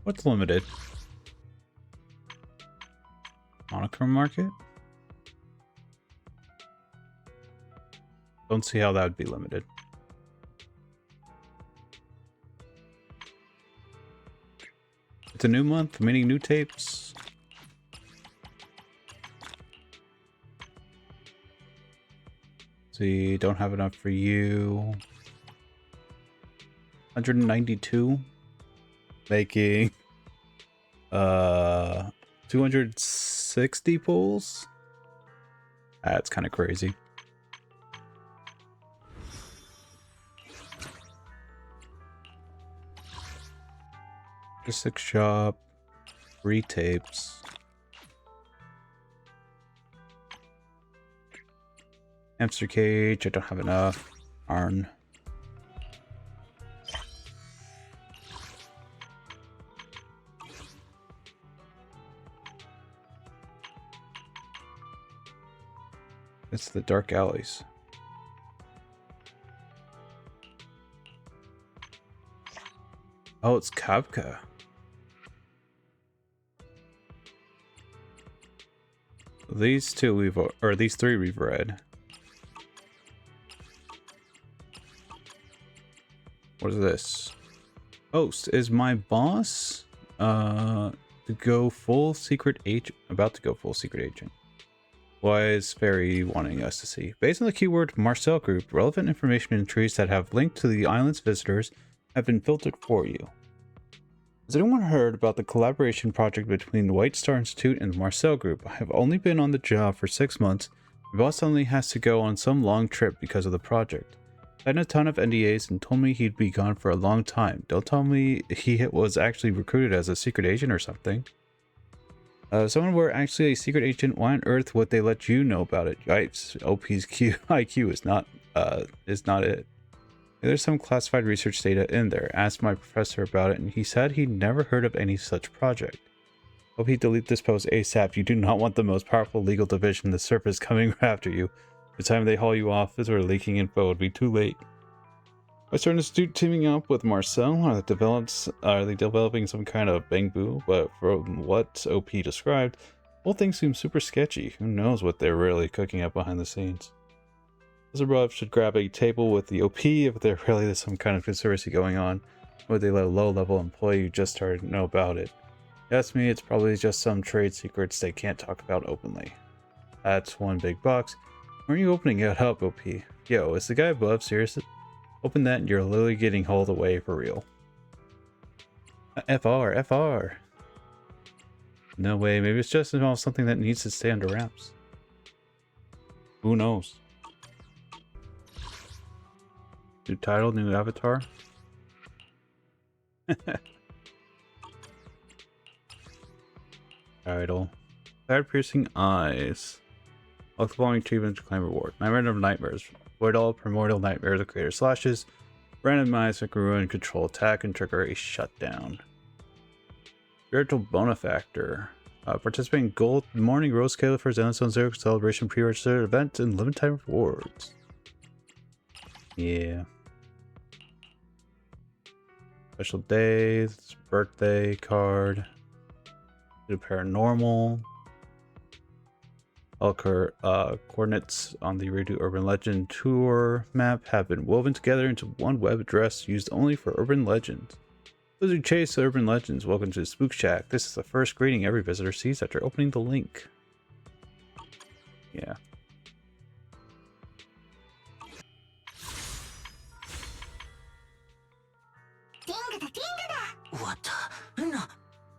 What's limited? Monochrome market? Don't see how that would be limited. It's a new month, meaning new tapes. See, don't have enough for you. 192, making 260 pulls. That's kind of crazy. Logistics shop, 3 tapes. Hamster cage, I don't have enough. Arn. It's the dark alleys. Oh, it's Kabka. These two these 3 we've read. What is this? Host, is my boss to go full secret agent? About to go full secret agent. Why is Fairy wanting us to see? Based on the keyword Marcel group, relevant information in trees that have linked to the island's visitors have been filtered for you. Has anyone heard about the collaboration project between the White Star Institute and the Marcel group? I have only been on the job for 6 months. My boss only has to go on some long trip because of the project. I had a ton of NDAs and told me he'd be gone for a long time. Don't tell me he was actually recruited as a secret agent or something. If someone were actually a secret agent, why on earth would they let you know about it? Yikes, OP's IQ is not it. There's some classified research data in there. Asked my professor about it and he said he'd never heard of any such project. Hope he delete this post ASAP. You do not want the most powerful legal division in the surface coming after you. By the time they haul you off, this or leaking info would be too late. I started to teaming up with Marcel. Are they developing some kind of Bangboo? But from what OP described, the whole thing seems super sketchy. Who knows what they're really cooking up behind the scenes? Zerov should grab a table with the OP if there really is some kind of conspiracy going on. Would they let a low-level employee who just started know about it? Ask me, it's probably just some trade secrets they can't talk about openly. That's one big box. Why are you opening it up, OP? Yo, is the guy above serious? Open that and you're literally getting hauled away for real. FR. No way, maybe it's just something that needs to stay under wraps. Who knows? New title, new avatar. Title. Piercing eyes. Look the following achievements to claim reward. Nightmare of Nightmares. Avoid all primordial nightmares of creator slashes. Randomize a ruin control attack and trigger a shutdown. Spiritual Bonefactor. Participate in Gold Morning Rose Scaler for Zenless on Zero Celebration pre-registered event and limited time rewards. Yeah. Special days, birthday card. Do paranormal. All coordinates on the Redo Urban Legend tour map have been woven together into one web address used only for urban legends. Those who chase urban legends, welcome to Spook Shack. This is the first greeting every visitor sees after opening the link. Yeah.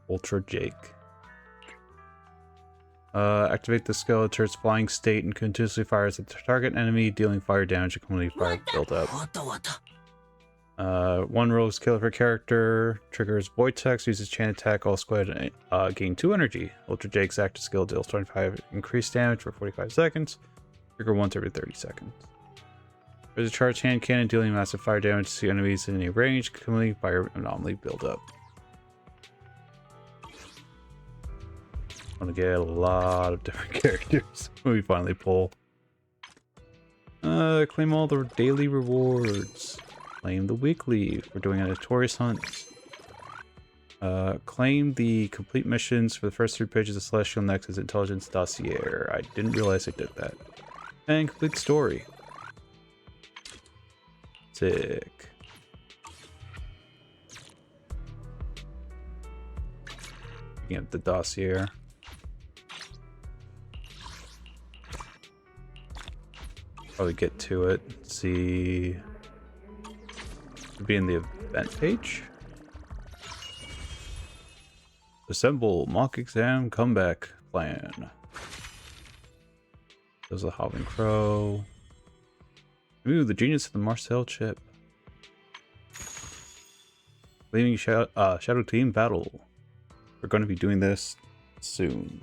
Ultra Jake. Activate the Skeletor's flying state and continuously fires at the target enemy, dealing fire damage and completely fire build up. One rogue skill per character triggers Vortex, uses chain attack, all squad gain 2 energy. Ultra Jake's active skill deals 25 increased damage for 45 seconds. Trigger once every 30 seconds. There's a charged hand cannon dealing massive fire damage to enemies in any range, completely fire anomaly build up. I'm gonna get a lot of different characters when we finally pull. Claim all the daily rewards. Claim the weekly. We're doing a notorious hunt. Claim the complete missions for the first 3 pages of Celestial Nexus Intelligence Dossier. I didn't realize I did that. And complete story. Sick. Looking at the dossier. Probably get to it. See. Should be in the event page. Assemble mock exam comeback plan. There's a Hobbling Crow. Ooh, the genius of the Marcel chip. Leading Shadow Team battle. We're going to be doing this soon.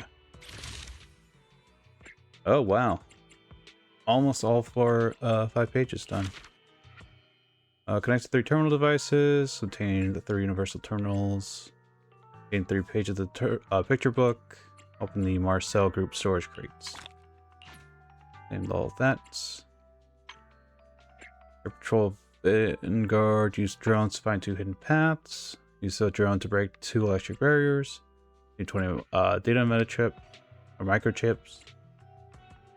Oh wow. Almost all 5 pages done. Connect to 3 terminal devices. Obtain the 3 universal terminals. Gain 3 pages of the picture book. Open the Marcel group storage crates. Named all of that. Air Patrol Vanguard. Use drones to find 2 hidden paths. Use a drone to break 2 electric barriers. Need 20 data meta chip or microchips.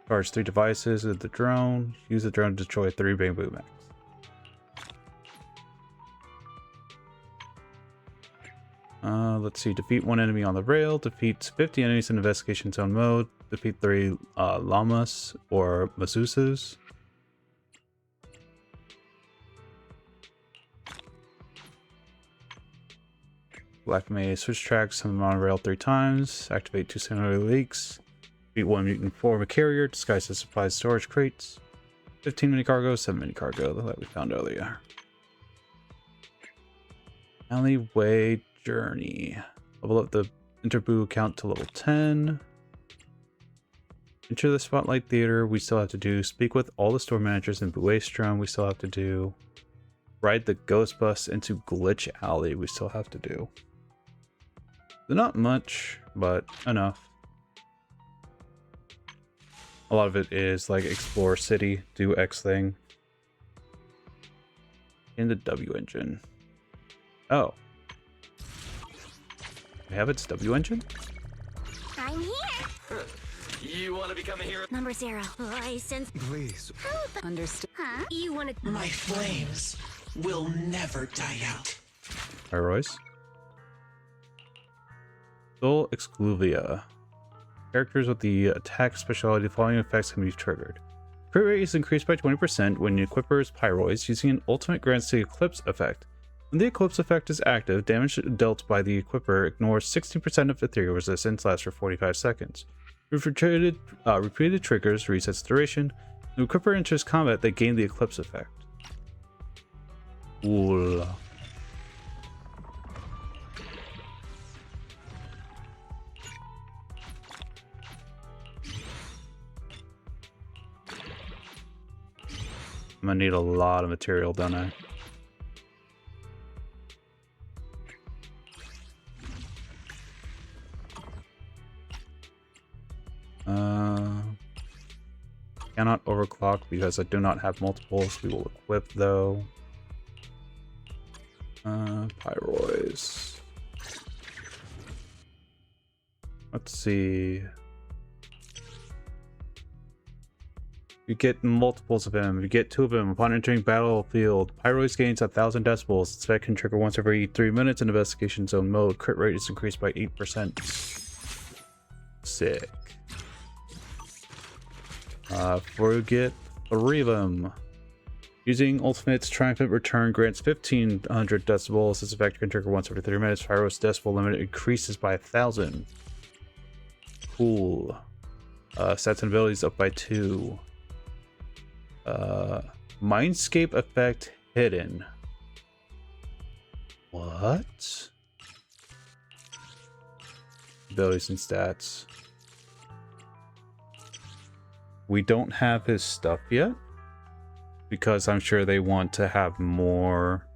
Charge 3 devices with the drone. Use the drone to destroy 3 Bangboo mechs. Let's see. Defeat 1 enemy on the rail. Defeat 50 enemies in investigation zone mode. Defeat 3 llamas or Masusas. Activate switch tracks on the monorail 3 times. Activate 2 secondary leaks. Defeat 1 mutant form of carrier. Disguise as supplies storage crates. 15 mini cargo, 7 mini cargo that we found earlier. Alleyway journey. Level up the Interboo account to level 10. Enter the Spotlight Theater. We still have to do. Speak with all the store managers in Buestrom. We still have to do. Ride the ghost bus into Glitch Alley. We still have to do. Not much, but enough. A lot of it is like explore city, do X thing. In the W engine. Oh. We have its W engine? I'm here. You want to become a hero? Number 0. I sense. Please. Understood. Huh? You want to? My flames will never die out. Hi, Royce. Soul Excluvia. Characters with the attack specialty, the following effects can be triggered. Crit rate is increased by 20% when the equipper is Pyroids, using an ultimate grants the Eclipse effect. When the Eclipse effect is active, damage dealt by the equipper ignores 60% of ethereal resistance, lasts for 45 seconds. If repeated triggers, resets duration. When the equipper enters combat, they gain the Eclipse effect. Ooh. I'm gonna need a lot of material, don't I? Cannot overclock because I do not have multiples. We will equip though. Pyroids. Let's see. You get multiples of him. You get 2 of them upon entering battlefield. Pyroids gains 1,000 decibels. Its effect can trigger once every 3 minutes in investigation zone mode. Crit rate is increased by 8%. Sick. We get 3 of them. Using Ultimate's Triumphant Return grants 1,500 decibels. This effect can trigger once every 3 minutes. Pyro's decibel limit increases by 1,000. Cool. Stats and abilities up by 2. Mindscape effect hidden. What? Abilities and stats. We don't have his stuff yet because I'm sure they want to have more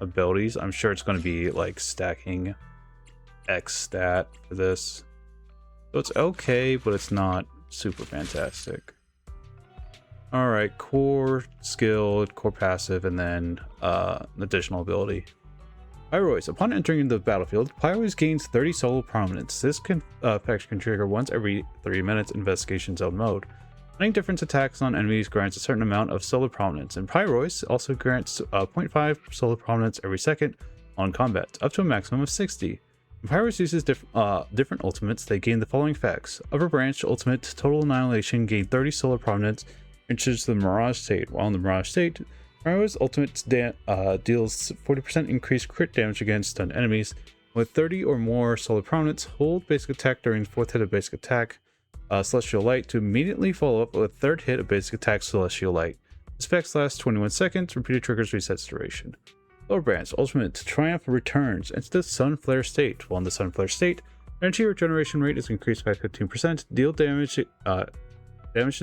abilities. I'm sure it's going to be like stacking X stat for this. So it's okay, but it's not super fantastic. All right, core skill, core passive, and then additional ability. Pyroids. Upon entering the battlefield, Pyroids gains 30 solo prominence. This effect can trigger once every 3 minutes investigation zone mode. Running different attacks on enemies grants a certain amount of solar prominence, and Pyroids also grants 0.5 solar prominence every second on combat, up to a maximum of 60. When Pyroids uses different ultimates, they gain the following effects. Upper Branch Ultimate Total Annihilation gain 30 solar prominence, enters the Mirage state. While in the Mirage state, Pyroids Ultimate deals 40% increased crit damage against stunned enemies. With 30 or more solar prominence, hold basic attack during the 4th hit of basic attack Celestial Light to immediately follow up with a 3rd hit of basic attack Celestial Light. This effect lasts 21 seconds, repeated triggers resets duration. Lower Branch Ultimate Triumph returns into the Sun Flare state. While in the Sun Flare state, energy regeneration rate is increased by 15%, deal damage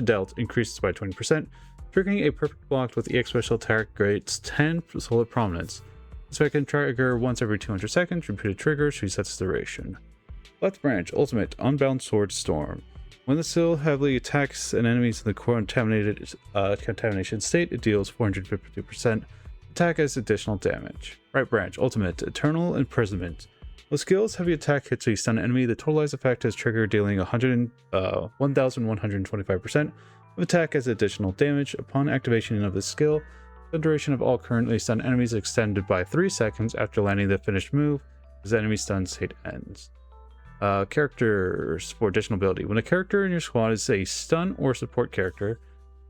dealt increases by 20%, triggering a perfect block with EX special attack grades 10 solar prominence. This effect can trigger once every 200 seconds, repeated triggers resets duration. Left Branch Ultimate Unbound Sword Storm. When the seal heavily attacks an enemy in the contamination state, it deals 452% attack as additional damage. Right Branch Ultimate Eternal Imprisonment. When skill's heavy attack hits a stunned enemy, the totalized effect is triggered, dealing 1125% of attack as additional damage. Upon activation of this skill, the duration of all currently stunned enemies is extended by 3 seconds after landing the finished move as the enemy stun state ends. Characters for additional ability. When a character in your squad is a stun or support character,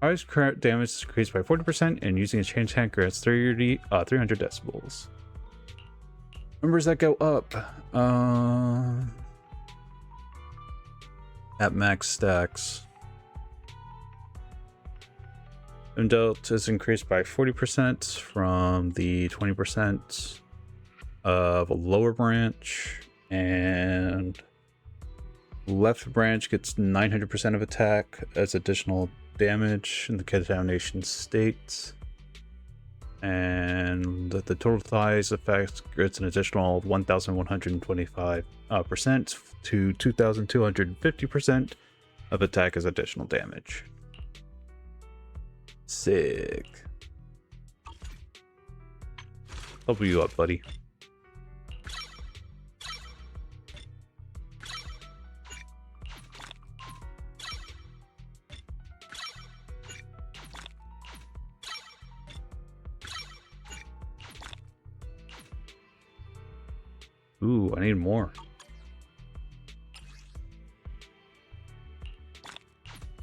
highest damage is increased by 40%, and using a chain attack grants 300 decibels. Numbers that go up at max stacks. Dealt is increased by 40% from the 20% of a lower branch, and left branch gets 900% of attack as additional damage in the contamination state, and the total size effect gets an additional 1125% to 2250% of attack as additional damage. Sick. Help you up, buddy. Ooh, I need more.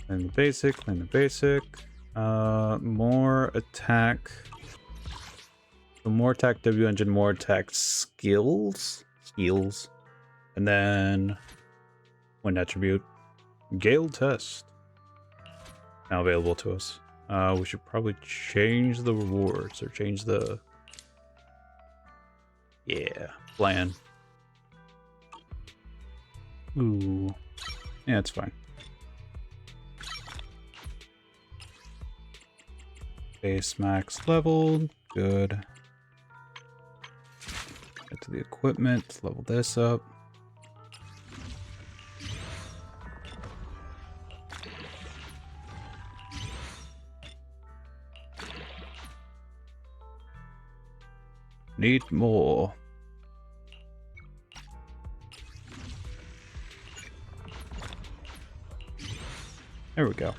Clean the basic, clean the basic. More attack. So more attack W engine, more attack skills. And then one attribute. Gale test. Now available to us. We should probably change the rewards or change the plan. Ooh. Yeah, it's fine. Base max leveled. Good. Get to the equipment. Level this up. Need more. There we go.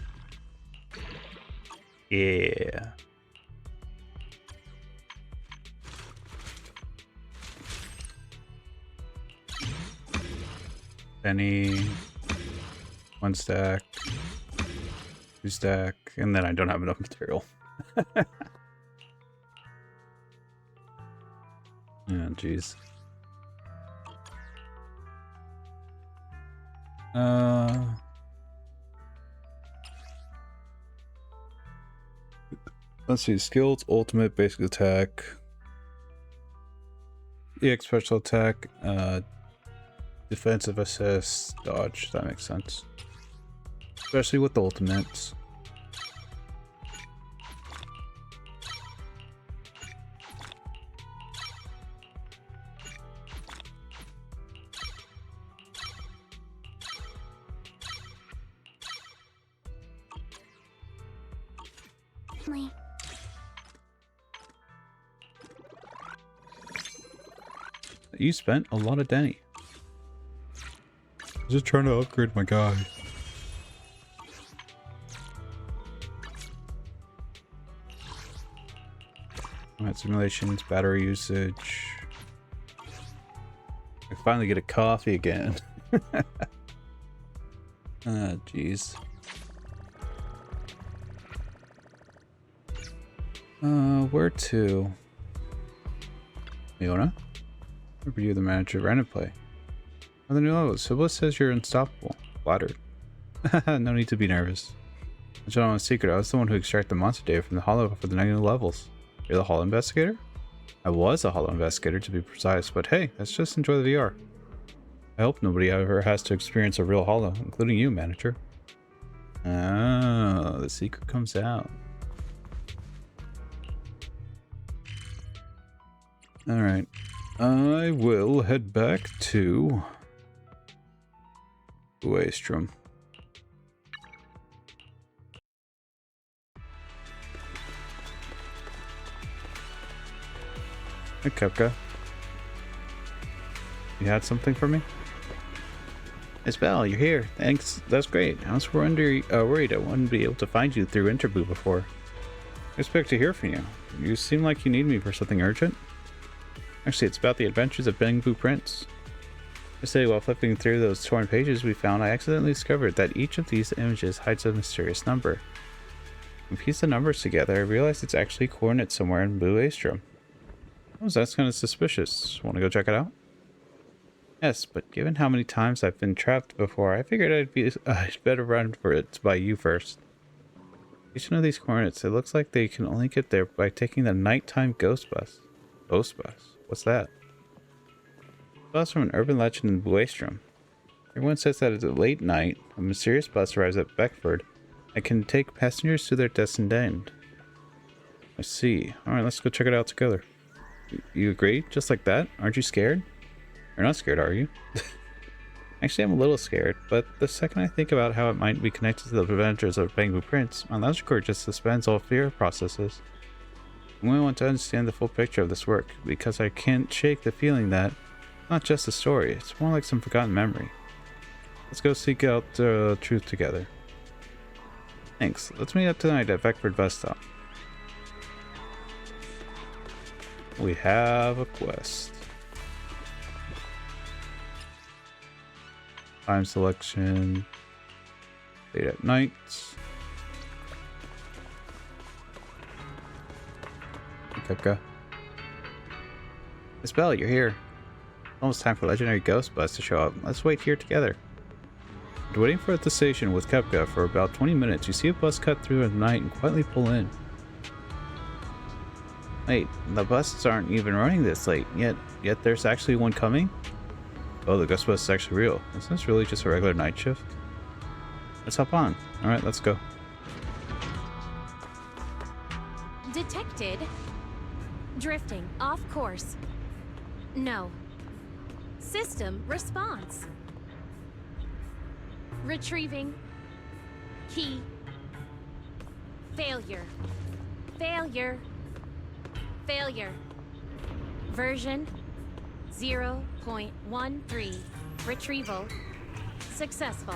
Yeah. Penny. 1 stack. 2 stack. And then I don't have enough material. Oh, jeez. Let's see. Skills, ultimate, basic attack, EX special attack, defensive assist, dodge. That makes sense. Especially with the ultimates. You spent a lot of Denny. Just trying to upgrade my guy. Alright, simulations, battery usage. I finally get a coffee again. Ah, jeez. Where to? Leona? Review the manager of random play. Oh, the new levels. Zenless says you're unstoppable. Flattered. No need to be nervous. I'll tell you a secret. I was the one who extracted the monster data from the hollow for the negative levels. You're the hollow investigator? I was a hollow investigator to be precise, but hey, let's just enjoy the VR. I hope nobody ever has to experience a real hollow, including you, manager. Oh, the secret comes out. Alright. I will head back to Waystrom. Hey, Kabka. You had something for me? Isabel, you're here. Thanks. That's great. I was worried I wouldn't be able to find you through Interboo before. I expect to hear from you. You seem like you need me for something urgent. Actually, it's about the adventures of Bangboo Prince. Yesterday, while flipping through those torn pages we found, I accidentally discovered that each of these images hides a mysterious number. When I piece the numbers together, I realized it's actually coordinates somewhere in Blue Aestrom. Oh, that's kind of suspicious. Want to go check it out? Yes, but given how many times I've been trapped before, I figured I'd better run for it by you first. Each one of these coordinates, it looks like they can only get there by taking the nighttime ghost bus. Ghost bus? What's that? Bus from an urban legend in Waystrom. Everyone says that at late night, a mysterious bus arrives at Beckford and can take passengers to their destined end. I see. Alright, let's go check it out together. You agree? Just like that? Aren't you scared? You're not scared, are you? Actually, I'm a little scared, but the second I think about how it might be connected to the adventures of Bangboo Prince, my logic core just suspends all fear processes. I only want to understand the full picture of this work, because I can't shake the feeling that it's not just a story, it's more like some forgotten memory. Let's go seek out the truth together. Thanks. Let's meet up tonight at Beckford bus stop. We have a quest. Time selection. Late at night. Kabka. Isabel, you're here. Almost time for legendary ghost bus to show up. Let's wait here together. After waiting for at the station with Kabka for about 20 minutes, you see a bus cut through at night and quietly pull in. Wait, the buses aren't even running this late, yet there's actually one coming? Oh, the ghost bus is actually real. Is this really just a regular night shift? Let's hop on. Alright, let's go. Detected. Drifting off course. No. System response. Retrieving. Key. Failure. Failure. Failure. Version 0.13. Retrieval successful.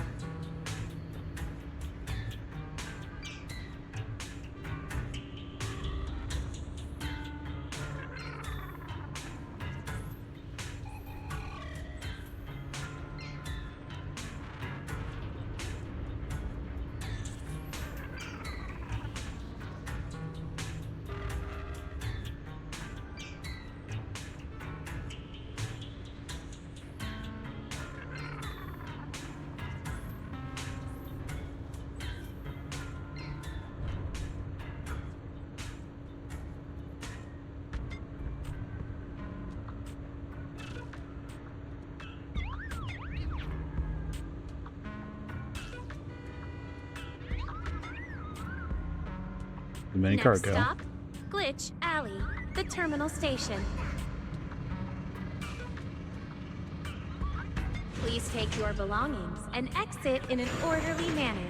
The mini Next cargo. stop, Glitch Alley, the terminal station. Please take your belongings and exit in an orderly manner.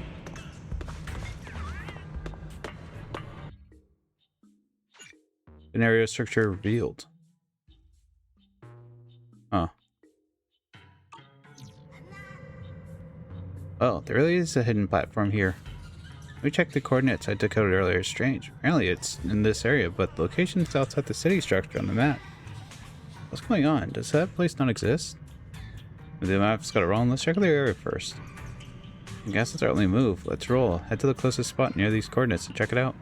Scenario structure revealed. Oh, there really is a hidden platform here. We checked the coordinates I decoded earlier. Strange. Apparently it's in this area, but the location is outside the city structure on the map. What's going on? Does that place not exist? If the map's got it wrong, let's check the area first. I guess it's our only move. Let's roll. Head to the closest spot near these coordinates and check it out.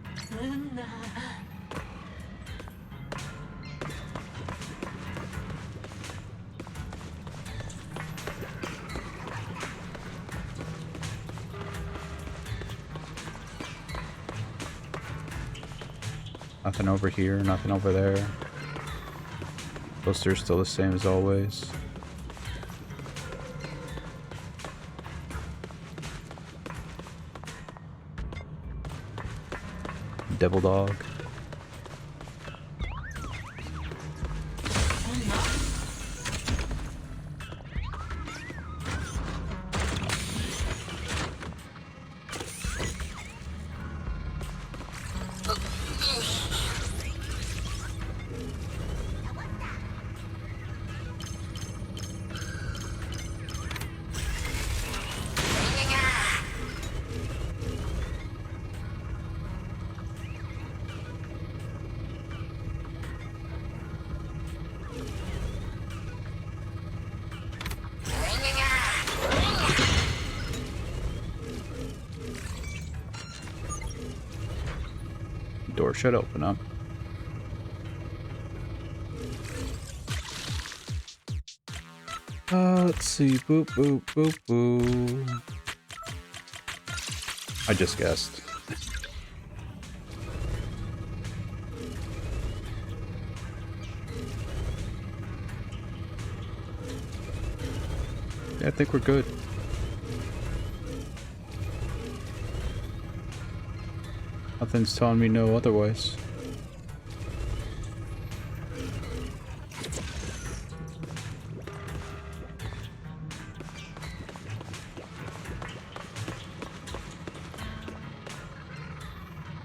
Nothing over here, nothing over there. Poster's still the same as always. Devil dog. Door should open up. Let's see. Boop, boop, boop, boop. I just guessed. Yeah, I think we're good. Nothing's telling me no otherwise.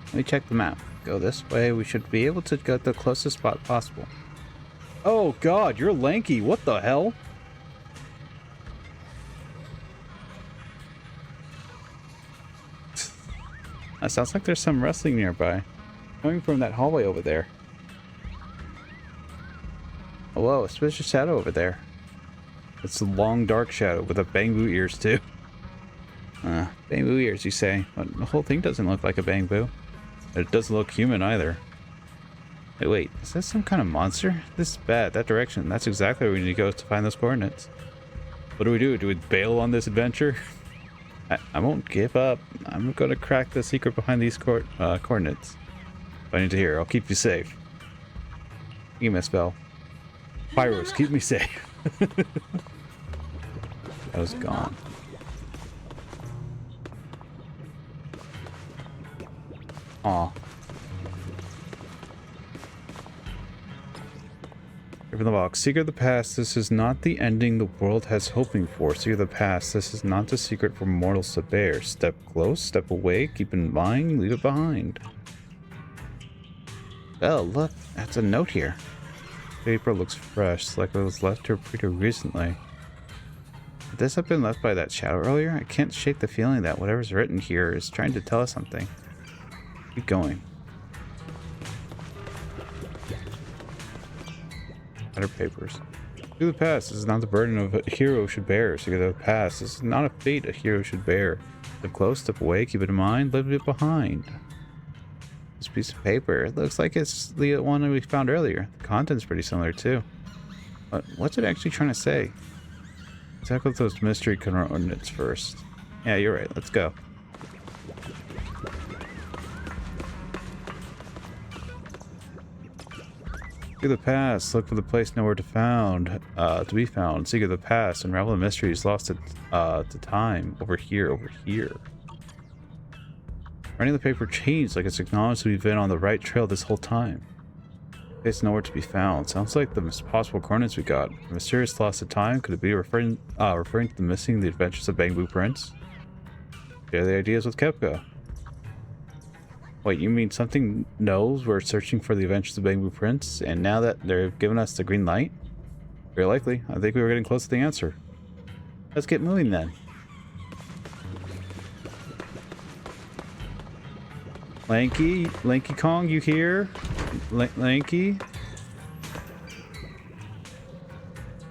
Let me check the map. Go this way. We should be able to get the closest spot possible. Oh god, you're Lanky. What the hell? It sounds like there's some wrestling nearby. Coming from that hallway over there. Oh, whoa, a suspicious shadow over there. It's a long, dark shadow with a Bangboo ears, too. Bangboo ears, you say? But the whole thing doesn't look like a Bangboo. It doesn't look human, either. Hey, wait, is this some kind of monster? This is bad. That direction. That's exactly where we need to go to find those coordinates. What do we do? Do we bail on this adventure? I won't give up. I'm going to crack the secret behind these coordinates. If I need to hear, I'll keep you safe. Give me a spell. Pyros, keep me safe. That was gone. Aw. From the box. Secret of the past. This is not the ending the world has hoping for. Secret of the past. This is not the secret for mortals to bear. Step close, step away, keep in mind, leave it behind. Oh, look. That's a note here. Paper looks fresh, like it was left here pretty recently. Could this have been left by that shadow earlier? I can't shake the feeling that whatever's written here is trying to tell us something. Keep going. Better papers. Secret of the past. This is not the burden of a hero should bear. Secret of the past. This is not a fate a hero should bear. Step close, step away, keep it in mind, leave it behind. This piece of paper. It looks like it's the one we found earlier. The content's pretty similar too. But what's it actually trying to say? Let's tackle those mystery coordinates first. Yeah, you're right. Let's go. Seek of the past. Look for the place nowhere to be found. Seek of the past. Unravel the mysteries lost to time. Over here. Over here. Writing the paper changed, like it's acknowledged we've been on the right trail this whole time. Place nowhere to be found. Sounds like the possible coordinates we got. A mysterious loss of time. Could it be referring to the missing the adventures of Bangboo Prince? Share the ideas with Kabka. Wait, you mean something knows we're searching for the adventures of Bangboo Prince, and now that they've given us the green light? Very likely. I think we were getting close to the answer. Let's get moving then. Lanky Kong, you here? Lanky?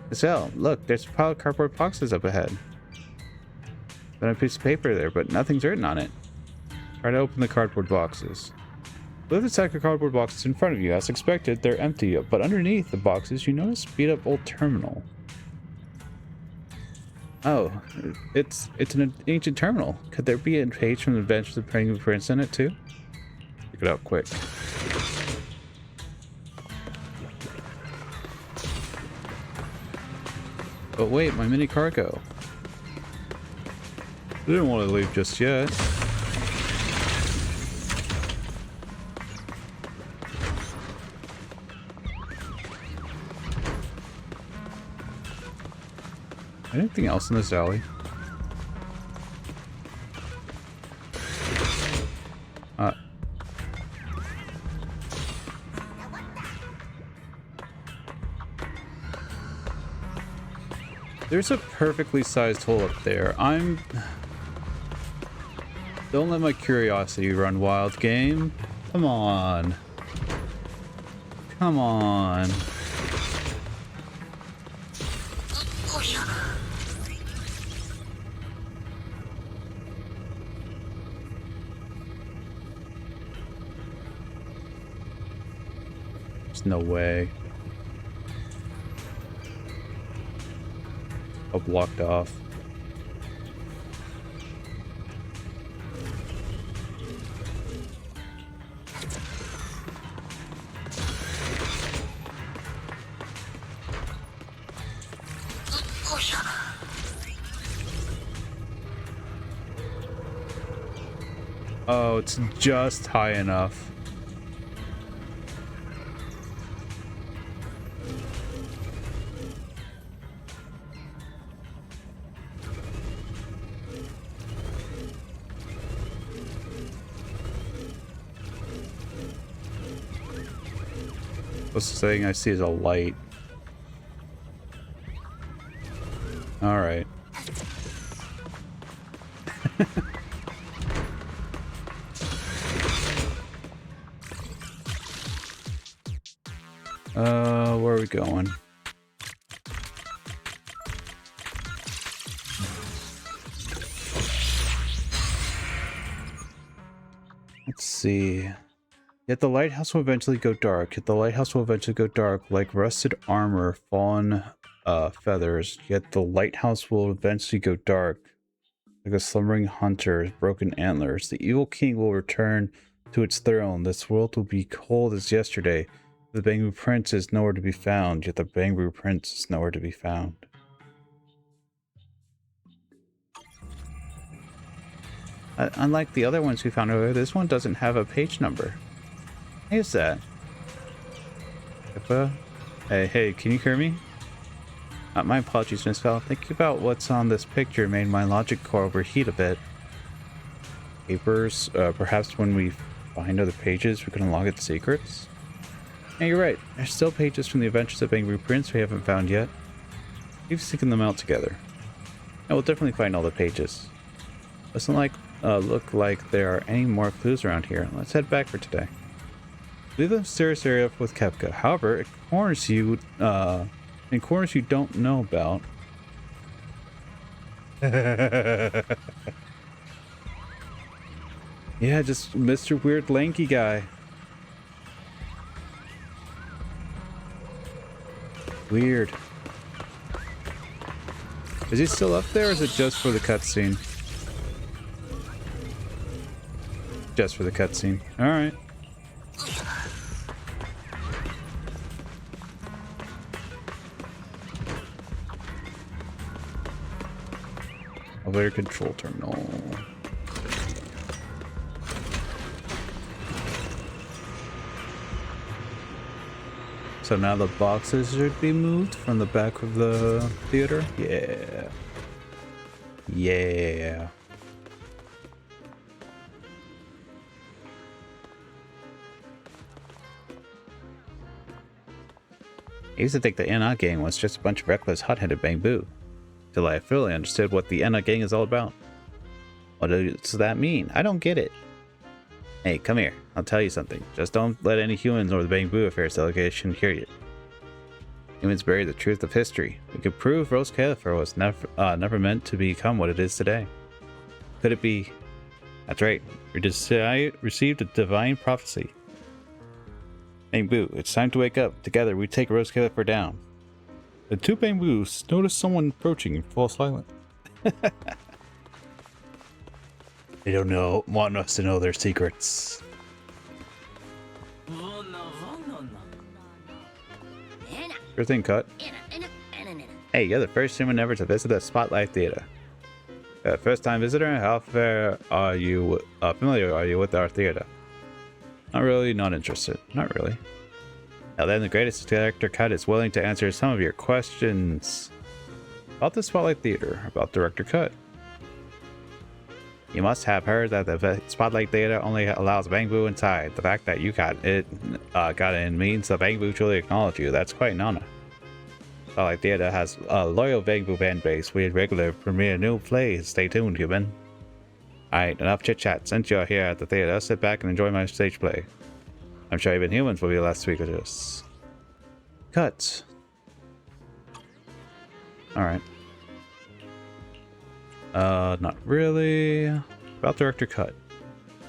Gazelle, look, there's a pile of cardboard boxes up ahead. Got a piece of paper there, but nothing's written on it. Try to open the cardboard boxes. With a stack of cardboard boxes in front of you. As expected, they're empty, but underneath the boxes, you notice beat up old terminal. Oh, it's an ancient terminal. Could there be a page from the Adventures of Bangboo Prince in it too? Pick it up quick. But wait, my mini cargo. I didn't want to leave just yet. Anything else in this alley? There's a perfectly sized hole up there. Don't let my curiosity run wild, game. Come on. Come on. There's no way. All blocked off. Oh, it's just high enough. This thing I see is a light. All right. Where are we going? Let's see. Yet the lighthouse will eventually go dark. Yet the lighthouse will eventually go dark, like rusted armor, fallen feathers. Yet the lighthouse will eventually go dark, like a slumbering hunter's broken antlers. The evil king will return to its throne. This world will be cold as yesterday. The Bangboo Prince is nowhere to be found. Yet the Bangboo Prince is nowhere to be found. Unlike the other ones we found earlier, this one doesn't have a page number. Hey, who's that? Kabka? Hey, can you hear me? My apologies, Miss Val. Thinking about what's on this picture made my logic core overheat a bit. Papers, perhaps when we find other pages, we can unlock its secrets? Yeah, you're right. There's still pages from the Adventures of Bangboo Prince we haven't found yet. We've seeking them out together. And we'll definitely find all the pages. Doesn't look like there are any more clues around here. Let's head back for today. Leave the mysterious area with Kabka. However, in corners you don't know about. Yeah, just Mr. Weird Lanky guy. Weird. Is he still up there, or is it just for the cutscene? Just for the cutscene. Alright. Elevator control terminal. So now the boxes should be moved from the back of the theater? Yeah. Yeah. I used to think the NA gang was just a bunch of reckless, hot-headed Bangboo, till I fully understood what the NA gang is all about. What does that mean? I don't get it. Hey, come here. I'll tell you something. Just don't let any humans or the Bangboo Affairs delegation hear you. Humans bury the truth of history. We could prove Rose Califer was never meant to become what it is today. Could it be? That's right. We received a divine prophecy. Bangboo, it's time to wake up. Together, we take Rose Califer down. The two Bangboos notice someone approaching and fall silent. They don't want us to know their secrets. Sure thing, Cut. Hey, you're the first human ever to visit the Spotlight Theater. First-time visitor, how familiar are you with our theater? Not really, not interested. Not really. Now then, the greatest director Cut is willing to answer some of your questions about the Spotlight Theater, about Director Cut. You must have heard that the Spotlight Theater only allows Bangboo inside. The fact that you got in means the Bangboo truly acknowledge you. That's quite an honor. Spotlight Theater has a loyal Bangboo fan base. We regularly premiere new plays. Stay tuned, human. Alright, enough chit-chat. Since you're here at the theater, sit back and enjoy my stage play. I'm sure even humans will be less speak of this. Cut. Alright. Not really. About Director Cut.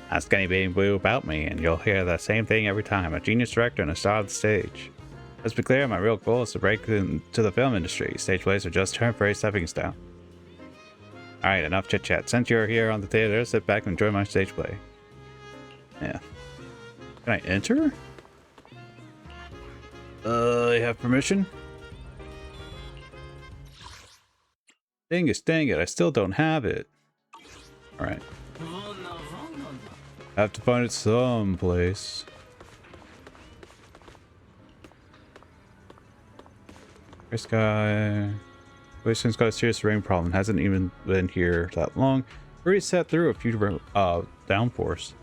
Ask any Bangboo about me, and you'll hear the same thing every time. A genius director and a star of the stage. Let's be clear, my real goal is to break into the film industry. Stage plays are just temporary stepping stone. Alright, enough chit chat. Since you're here on the theater, sit back and enjoy my stage play. Yeah. Can I enter? I have permission? Dang it, I still don't have it. Alright. I have to find it someplace. This guy... Wasteland's got a serious rain problem. Hasn't even been here that long. Already sat through a few downpours.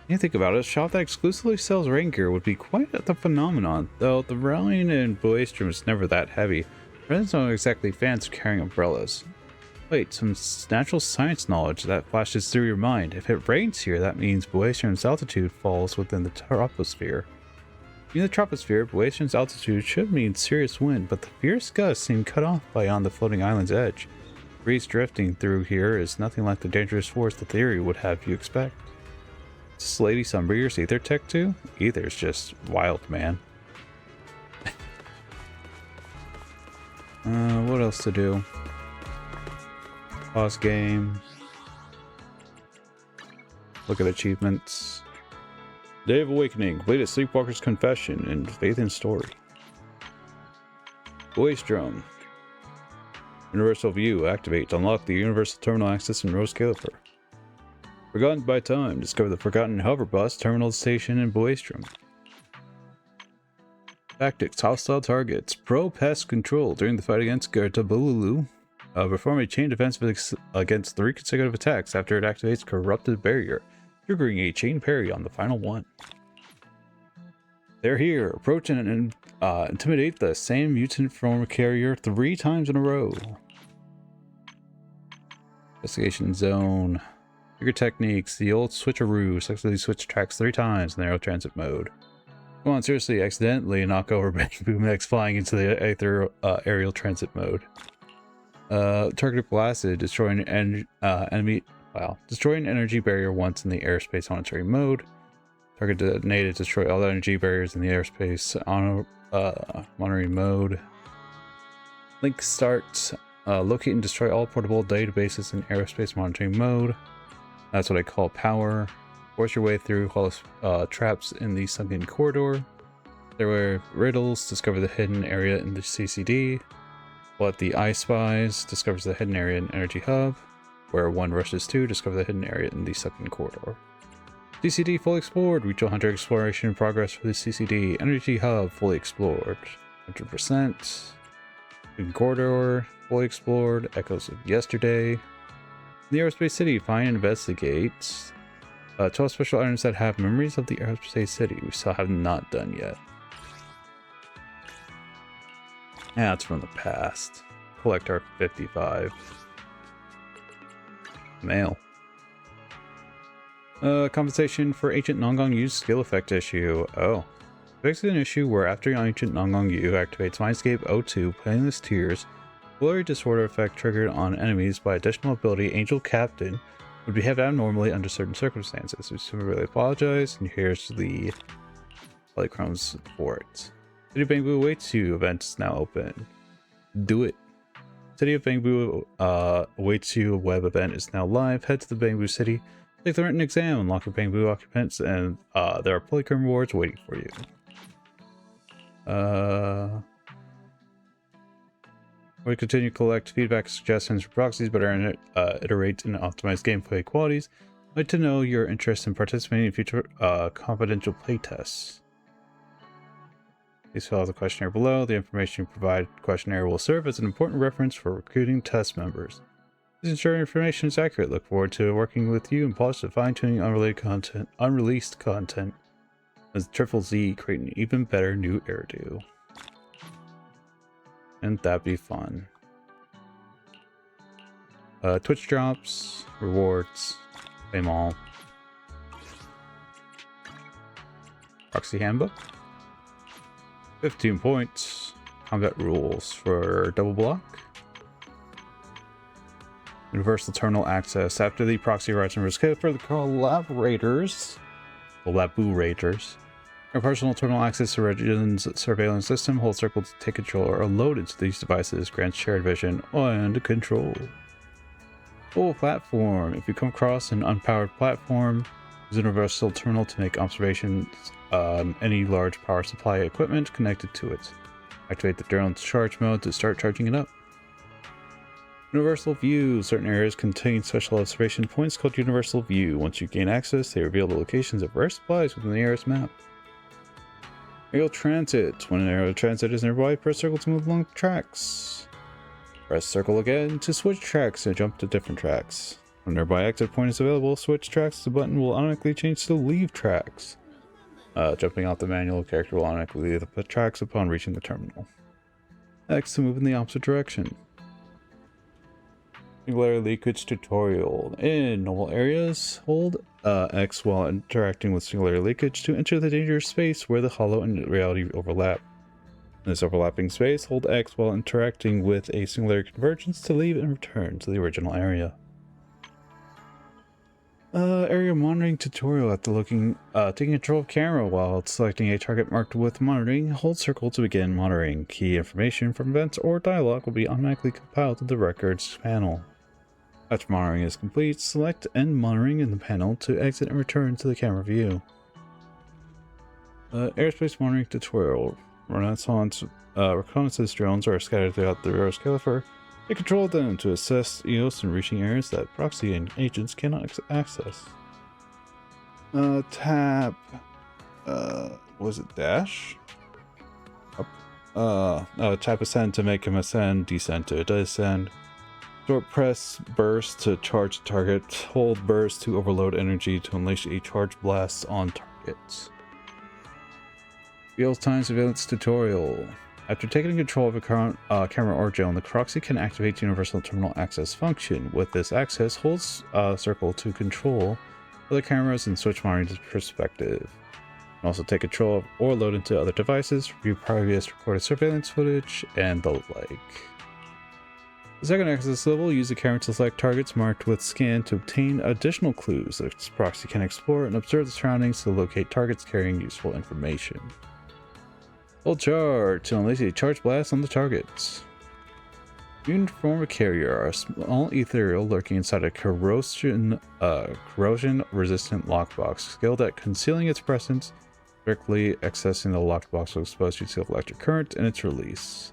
You think about it, a shop that exclusively sells rain gear would be quite the phenomenon. Though the rain in Boestrom is never that heavy. Residents aren't exactly fans of carrying umbrellas. Wait, some natural science knowledge that flashes through your mind. If it rains here, that means Boestrom's altitude falls within the troposphere. In the troposphere, Boestrom's altitude should mean serious wind, but the fierce gusts seem cut off beyond the floating island's edge. Breeze drifting through here is nothing like the dangerous force the theory would have you expect. Is this lady some Breeder's ether tech too? Ether's just wild, man. What else to do? Pause game. Look at achievements. Day of Awakening. Complete a Sleepwalker's Confession and Faith in Story. Boestrom. Universal View. Activate to unlock the Universal Terminal access in Rose Califer. Forgotten by Time. Discover the Forgotten Hover Bus Terminal Station in Boestrom. Tactics. Hostile targets. Pro pest control. During the fight against Gertabululu, perform a chain defense against 3 consecutive attacks after it activates Corrupted Barrier, triggering a chain parry on the final one. They're here. Approach and intimidate the same mutant former carrier 3 times in a row. Investigation zone. Trigger techniques. The old switcheroo. Successfully switch tracks 3 times in the aerial transit mode. Come on, seriously, accidentally knock over Bangboo mechs flying into the aerial transit mode. Targeted blasted, destroying enemy. Wow. Destroy an energy barrier once in the airspace monitoring mode. Target detonated, destroy all the energy barriers in the airspace monitoring mode. Link start. Locate and destroy all portable databases in aerospace monitoring mode. That's what I call power. Force your way through traps in the sunken corridor. There were riddles. Discover the hidden area in the CCD. What the I Spies discovers the hidden area in Energy Hub. Where 1 rushes to discover the hidden area in the sunken corridor. CCD fully explored. Regional Hunter exploration in progress for the CCD. Energy Hub fully explored. 100%. Sunken corridor fully explored. Echoes of yesterday. In the Aerospace City, find and investigate 12 special items that have memories of the Aerospace City. We still have not done yet. Yeah, it's from the past. Collect our 55. Mail. Compensation for Ancient Nongong Yu's skill effect issue. Oh. Fixes an issue where after Ancient Nongong Yu activates Mindscape O2, Playlist Tears, Glory Disorder effect triggered on enemies by additional ability Angel Captain would behave abnormally under certain circumstances. We sincerely apologize, and here's the polychromes for it. City of Bangboo awaits you. Event is now open. Do it. City of Bangboo awaits you. Web event is now live. Head to the Bangboo City. Take the written exam, unlock your Bangboo occupants, and there are polychrome rewards waiting for you. We continue to collect feedback, suggestions for proxies, but iterate and optimize gameplay qualities. I'd like to know your interest in participating in future confidential playtests. Please fill out the questionnaire below. The information you provide questionnaire will serve as an important reference for recruiting test members. Please ensure your information is accurate. Look forward to working with you and polish the fine-tuning unreleased content. As Triple Z create an even better new hairdo. And that'd be fun. Twitch drops, rewards, same all. Proxy handbook. 15 points. Combat rules for double block. Universal terminal access. After the proxy rights and risk for the collaborators, our personal terminal access to Regin's surveillance system. Hold circle to take control or load into these devices. Grants shared vision and control. Full platform. If you come across an unpowered platform, use universal terminal to make observations on any large power supply equipment connected to it. Activate the drone's charge mode to start charging it up. Universal View. Certain areas contain special observation points called Universal View. Once you gain access, they reveal the locations of rare supplies within the area's map. Aerial transit. When an aerial transit is nearby, press circle to move along the tracks. Press circle again to switch tracks and jump to different tracks. When a nearby exit point is available, switch tracks. The button will automatically change to leave tracks. Jumping off the manual, character will automatically leave the tracks upon reaching the terminal. X to move in the opposite direction. Singular leakage tutorial. In normal areas, hold X while interacting with singular leakage to enter the dangerous space where the hollow and reality overlap. In this overlapping space, hold X while interacting with a singular convergence to leave and return to the original area. Area monitoring tutorial. After taking control of camera while selecting a target marked with monitoring, hold circle to begin monitoring. Key information from events or dialogue will be automatically compiled to the records panel. After monitoring is complete, select End Monitoring in the panel to exit and return to the camera view. Airspace monitoring tutorial. Reconnaissance drones are scattered throughout the Rose Califer. Take control of them to assess EOS in reaching areas that proxy and agents cannot access. Tap. Was it dash? Tap ascend to make him ascend, descend to descend. Short press burst to charge the target. Hold burst to overload energy to unleash a charge blast on targets. Real-time surveillance tutorial. After taking control of a camera or drone, the proxy can activate Universal Terminal Access function. With this access, hold circle to control other cameras and switch monitoring to perspective. You can also take control of or load into other devices, view previous recorded surveillance footage, and the like. The second access level, use the camera to select targets marked with scan to obtain additional clues. The proxy can explore and observe the surroundings to locate targets carrying useful information. Hold charge to unleash a charge blast on the targets. Mutant form a carrier, a small ethereal lurking inside a corrosion-resistant lockbox, skilled at concealing its presence. Directly accessing the lockbox will expose you to electric current and its release.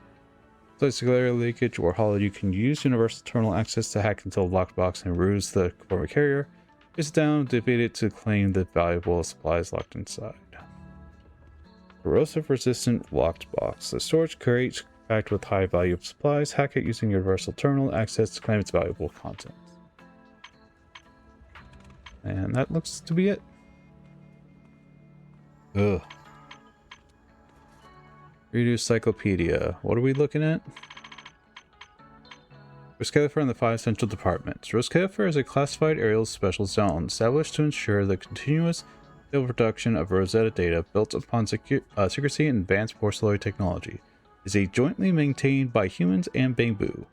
Besides singular leakage or hollow, you can use Universal Terminal Access to hack into the lockbox and ruse the former carrier. Place it down, defeat it to claim the valuable supplies locked inside. Corrosive resistant locked box. The storage crate packed with high value supplies. Hack it using Universal Terminal Access to claim its valuable content. And that looks to be it. Ugh. Redo Cyclopedia. What are we looking at? Roscalifer and the 5 Central Departments. Roscalifer is a classified aerial special zone established to ensure the continuous stable production of Rosetta data built upon secrecy and advanced porcelloid technology. It is jointly maintained by humans and Bangboo.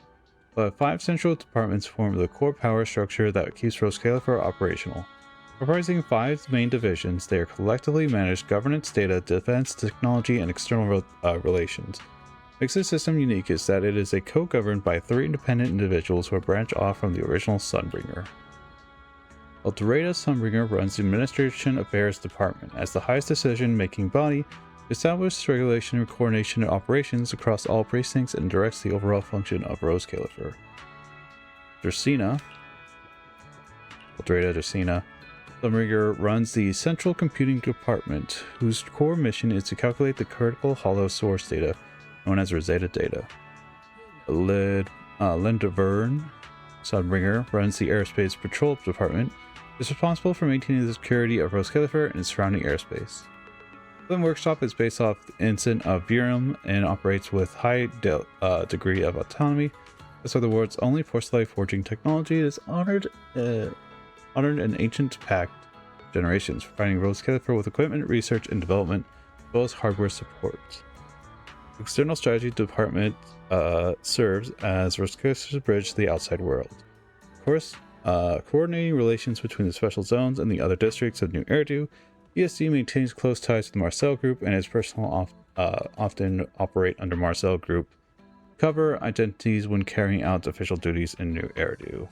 The 5 Central Departments form the core power structure that keeps Roscalifer operational. Comprising 5 main divisions, they are collectively managed governance, data, defense, technology, and external relations. What makes this system unique is that it is co-governed by 3 independent individuals who branch off from the original Sunbringer. Eldorado Sunbringer runs the Administration Affairs Department as the highest decision-making body, establishes regulation, coordination, and operations across all precincts, and directs the overall function of Roscalifer. Dracena, Eldorado Dracena, Sunbringer runs the Central Computing Department, whose core mission is to calculate the critical hollow source data, known as Rosetta data. Lindavern, Sunbringer, runs the Airspace Patrol Department, is responsible for maintaining the security of Roscalifer and its surrounding airspace. Flint Workshop is based off the ensign of Virum and operates with high degree of autonomy. This is the world's only porcelain forging technology. It is honored in ancient pact generations, providing Roscalifer with equipment, research, and development, as well as hardware support. The External Strategy Department serves as Roscalifer's bridge to the outside world. Of course, coordinating relations between the special zones and the other districts of New Eridu, ESD maintains close ties with the Marcel Group, and its personnel often operate under Marcel Group cover identities when carrying out official duties in New Eridu.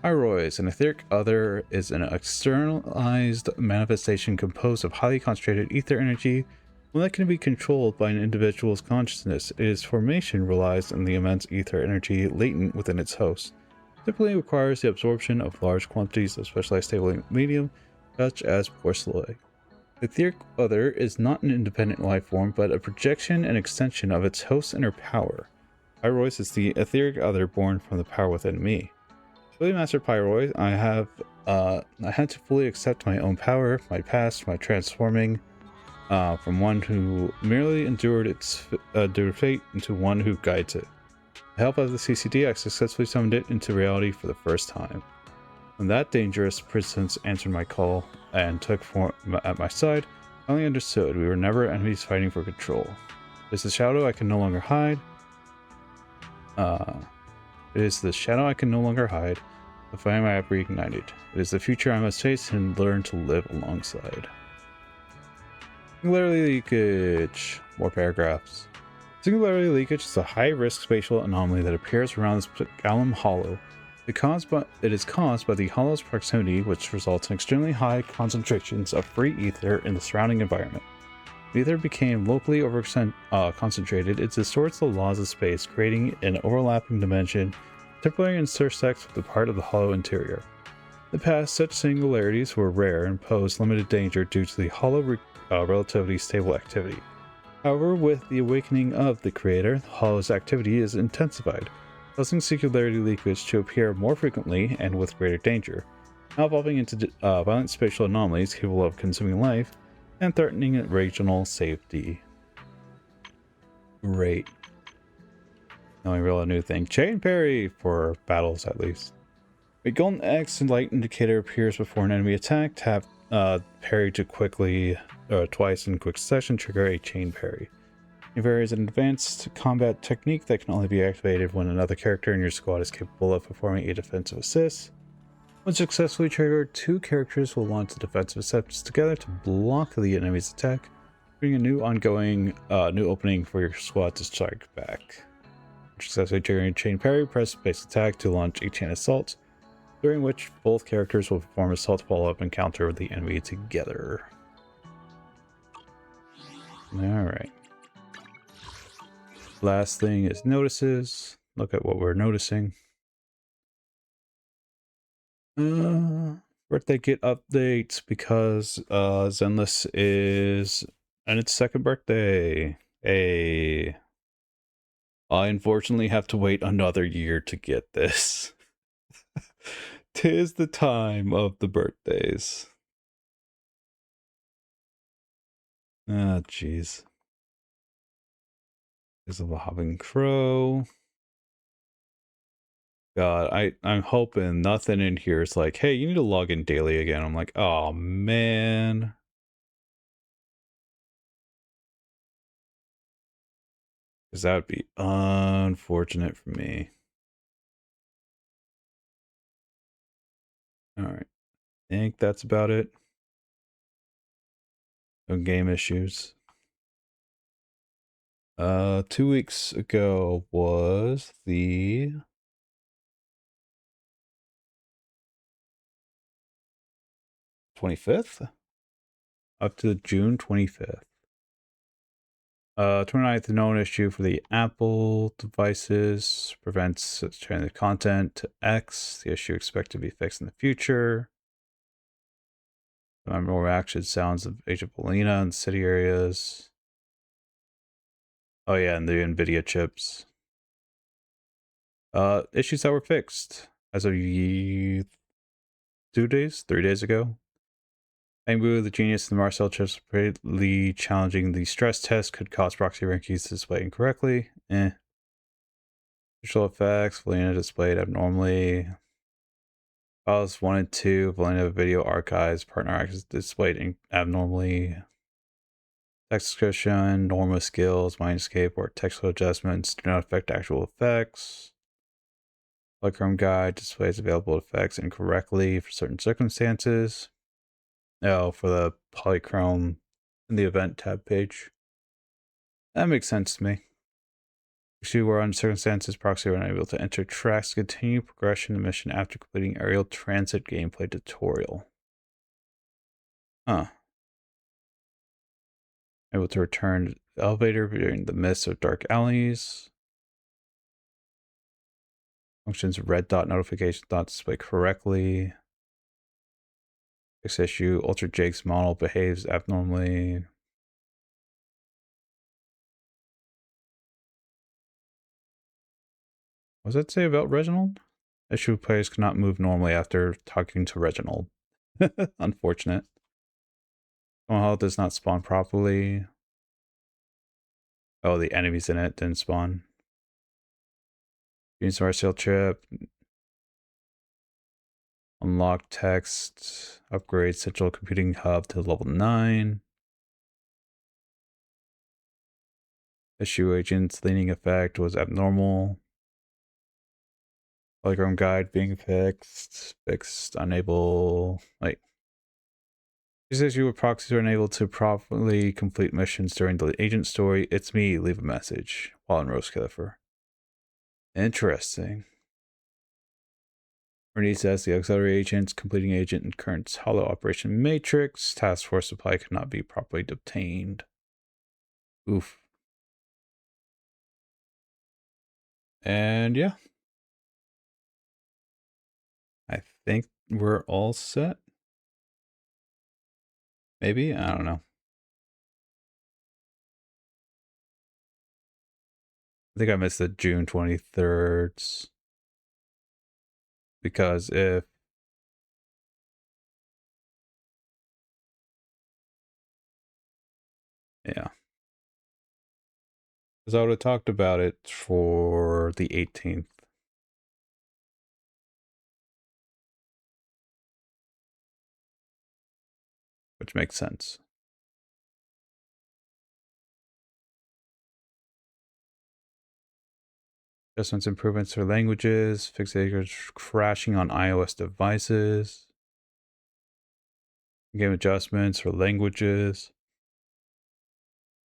Pyroids, an etheric other, is an externalized manifestation composed of highly concentrated ether energy. One that can be controlled by an individual's consciousness, its formation relies on the immense ether energy latent within its host. Typically requires the absorption of large quantities of specialized stable medium, such as porcelain. The etheric other is not an independent life form, but a projection and extension of its host's inner power. Pyroids is the etheric other born from the power within me. Fully mastered Pyroid, I had to fully accept my own power, my past, my transforming from one who merely endured fate into one who guides it. With the help of the CCD, I successfully summoned it into reality for the first time. When that dangerous presence answered my call and took form at my side, I only understood we were never enemies fighting for control. It is the shadow I can no longer hide. It is the shadow I can no longer hide. The flame I have reignited. It is the future I must face and learn to live alongside. Singularity leakage. More paragraphs. Singularity leakage is a high-risk spatial anomaly that appears around this Gallum Hollow. It is caused by the hollow's proximity, which results in extremely high concentrations of free ether in the surrounding environment. When ether became locally concentrated, it distorts the laws of space, creating an overlapping dimension, temporarily intersects with the part of the hollow interior. In the past, such singularities were rare and posed limited danger due to the hollow relatively stable activity. However, with the awakening of the creator, the hollow's activity is intensified, causing singularity leakage to appear more frequently and with greater danger, now evolving into violent spatial anomalies capable of consuming life and threatening regional safety. Great. Now we roll a new thing. Chain parry for battles, at least. A golden X light indicator appears before an enemy attack. Tap parry to quickly, twice in quick succession, trigger a chain parry. Chain parry is an advanced combat technique that can only be activated when another character in your squad is capable of performing a defensive assist. When successfully triggered, 2 characters will launch the defensive assists together to block the enemy's attack, creating a new opening for your squad to strike back. Successfully triggering chain parry, press base attack to launch a chain assault, during which both characters will perform assault follow-up and counter the enemy together. Alright. Last thing is notices. Look at what we're noticing. Birthday kit updates because Zenless is on its 2nd birthday. I unfortunately have to wait another year to get this. 'Tis the time of the birthdays. Ah, jeez. There's a hopping crow. God, I'm hoping nothing in here is like, hey, you need to log in daily again. I'm like, oh man. Because that would be unfortunate for me. All right. I think that's about it. No game issues. 2 weeks ago was the 25th? Up to June 25th. 29th, known issue for the Apple devices. Prevents sharing the content to X. The issue expected to be fixed in the future. More reaction sounds of Age of Polina in city areas. Oh yeah, and the NVIDIA chips. Issues that were fixed as of 3 days ago. Bangboo, the genius in the Marcel chips, repeatedly challenging the stress test could cause proxy rankings to display incorrectly. Visual effects, Valena displayed abnormally. Files 1 and 2, Valena video archives, partner access displayed abnormally. Text description, normal skills, Mindscape, or textual adjustments do not affect actual effects. Polychrome guide displays available effects incorrectly for certain circumstances. Oh, for the polychrome in the event tab page. That makes sense to me. Issue where on circumstances proxy are unable to enter tracks to continue progression of mission after completing aerial transit gameplay tutorial. Huh. Able to return to the elevator during the midst of dark alleys. Functions red dot notification dot display correctly. Fix issue, Ultra Jake's model behaves abnormally. What does that say about Reginald? Issue players cannot move normally after talking to Reginald. Unfortunate. Hall does not spawn properly. Oh, the enemies in it didn't spawn. Use our sail trip. Unlock text. Upgrade central computing hub to level 9. Issue agent's leaning effect was abnormal. Polychrome guide being fixed. Fixed. Unable. Wait. This issue with proxies are unable to properly complete missions during the agent story. It's me. Leave a message. While in Rose Kilifer. Interesting. Ernie says the auxiliary agents, completing agent in current hollow operation matrix. Task force supply cannot be properly obtained. Oof. And yeah. I think we're all set. Maybe? I don't know. I think I missed the June 23rd. Because if... Yeah. Because I would have talked about it for the 18th. Which makes sense. Adjustments, improvements for languages, fixators crashing on iOS devices. Game adjustments for languages.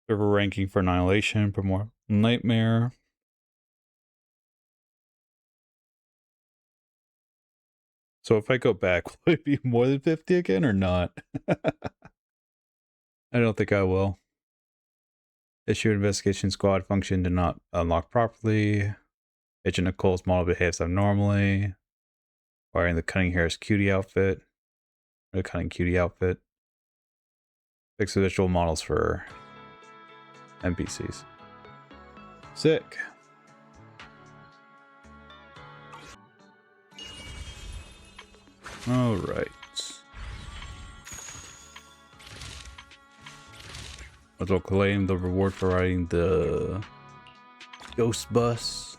Server ranking for Annihilation, for more Nightmare. So if I go back, will it be more than 50 again or not? I don't think I will. Issue investigation squad function did not unlock properly. Agent Nicole's model behaves abnormally. Wearing the Cunning Harris cutie outfit. The Cunning cutie outfit. Fix the visual models for NPCs. Sick. All right. Which will claim the reward for riding the Ghost Bus.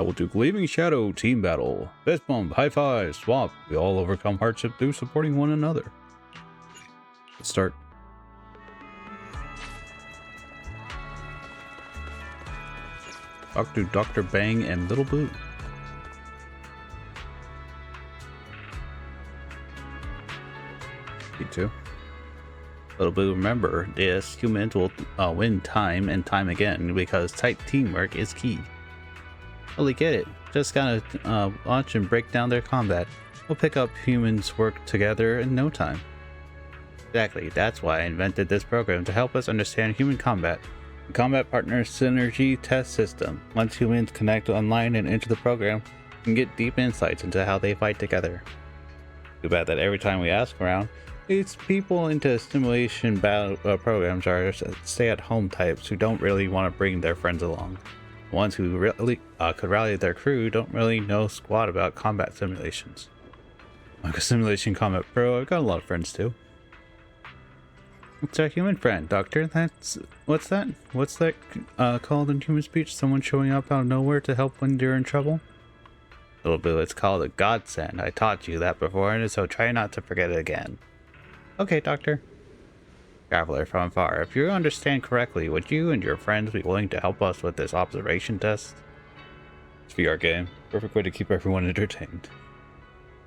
I will do Gleaming Shadow team battle. Fist bump, high five, swap. We all overcome hardship through supporting one another. Let's start. Talk to Dr. Bang and Little Boo. Me too. Little Boo, remember this, humans will win time and time again because tight teamwork is key. Totally get it. Just gotta launch and break down their combat. We'll pick up humans work together in no time. Exactly, that's why I invented this program to help us understand human combat. The Combat Partner Synergy Test System. Once humans connect online and enter the program, we can get deep insights into how they fight together. Too bad that every time we ask around, it's people into simulation battle programs are stay-at-home types who don't really want to bring their friends along. The ones who really could rally their crew don't really know squat about combat simulations. Like a simulation combat pro, I've got a lot of friends too. It's our human friend, Doctor. What's that? What's that called in human speech? Someone showing up out of nowhere to help when you're in trouble? Little bit, it's called a godsend. I taught you that before, and so try not to forget it again. Okay, Doctor. Traveler from afar, if you understand correctly, would you and your friends be willing to help us with this observation test? It's a VR game. Perfect way to keep everyone entertained.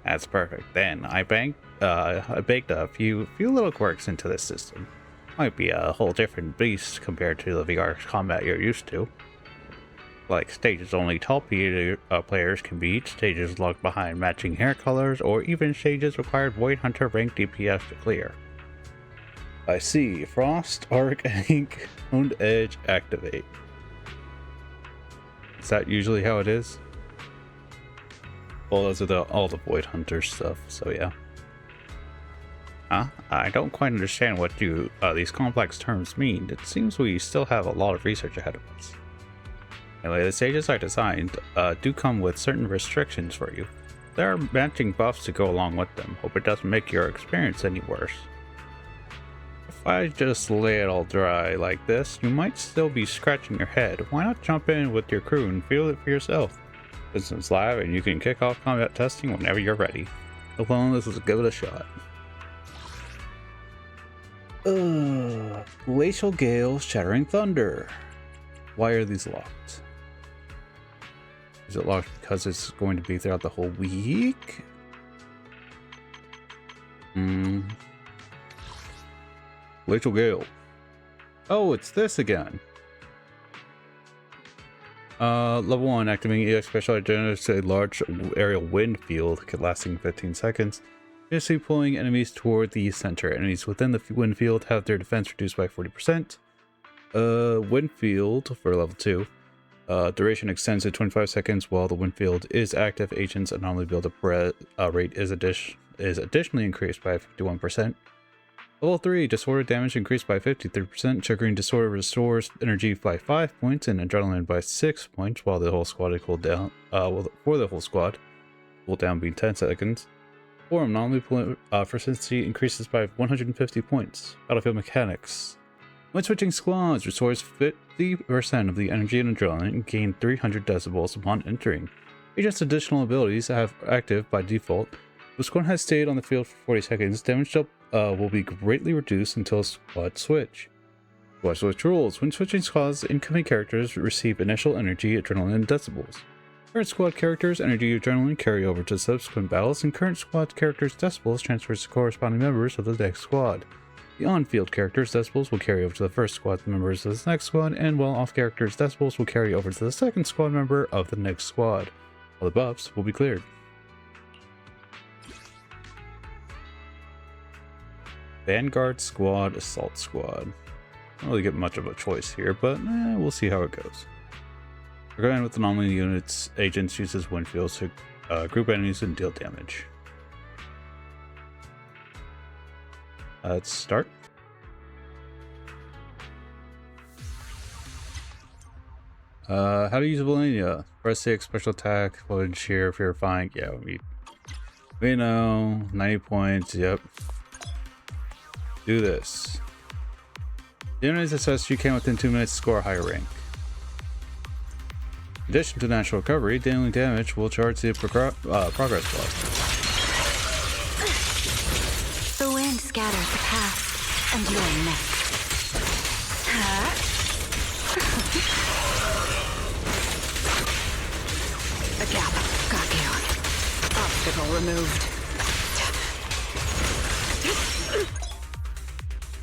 That's perfect. Then I baked a few little quirks into this system. Might be a whole different beast compared to the VR combat you're used to. Like stages only tall players can beat, stages locked behind matching hair colors, or even stages required Void Hunter rank DPS to clear. I see. Frost, Arc, Ink, Honed Edge, activate. Is that usually how it is? Well, those are all the Void Hunter stuff, so yeah. Huh? I don't quite understand what these complex terms mean. It seems we still have a lot of research ahead of us. Anyway, the stages I designed do come with certain restrictions for you. There are matching buffs to go along with them. Hope it doesn't make your experience any worse. If I just lay it all dry like this, you might still be scratching your head. Why not jump in with your crew and feel it for yourself? This is live and you can kick off combat testing whenever you're ready. Well, let's give it a shot. Glacial Gale, Shattering Thunder. Why are these locked? Is it locked because it's going to be throughout the whole week? Glacial Gale. Oh, it's this again. Level 1, activating EX special generates a large aerial wind field lasting 15 seconds. Basically pulling enemies toward the center. Enemies within the wind field have their defense reduced by 40%. Wind field for level 2. Duration extends to 25 seconds while the wind field is active. Agents anomaly build-up rate is additionally increased by 51%. Level 3, disorder damage increased by 53%. Triggering disorder restores energy by 5 points and adrenaline by 6 points while the whole squad is cooled down. For the whole squad, cooldown being 10 seconds. Form anomaly proficiency increases by 150 points. Battlefield mechanics. When switching squads, restores 50% of the energy and adrenaline and gain 300 decibels upon entering. Agents' additional abilities have active by default. If the squad has stayed on the field for 40 seconds, damage will be greatly reduced until squad switch. Squad switch rules. When switching squads, incoming characters receive initial energy, adrenaline, and decibels. Current squad characters' energy adrenaline carry over to subsequent battles, and current squad characters' decibels transfers to corresponding members of the next squad. The on-field characters' decibels will carry over to the first squad members of the next squad, and while off characters' decibels will carry over to the second squad member of the next squad. All the buffs will be cleared. Vanguard Squad, Assault Squad. Don't really get much of a choice here, but we'll see how it goes. We're going with anomaly units. Agents uses wind fields to group enemies and deal damage. Let's start. How to use Valenia. Press 6, special attack, floating shear, purifying. Yeah, we know. 90 points, yep. Do this. The enemies assessed you can within 2 minutes score a higher rank. In addition to natural recovery, dealing damage will charge the progress bar. The wind scatters the past, and you're next. A gap. Got you. Obstacle removed.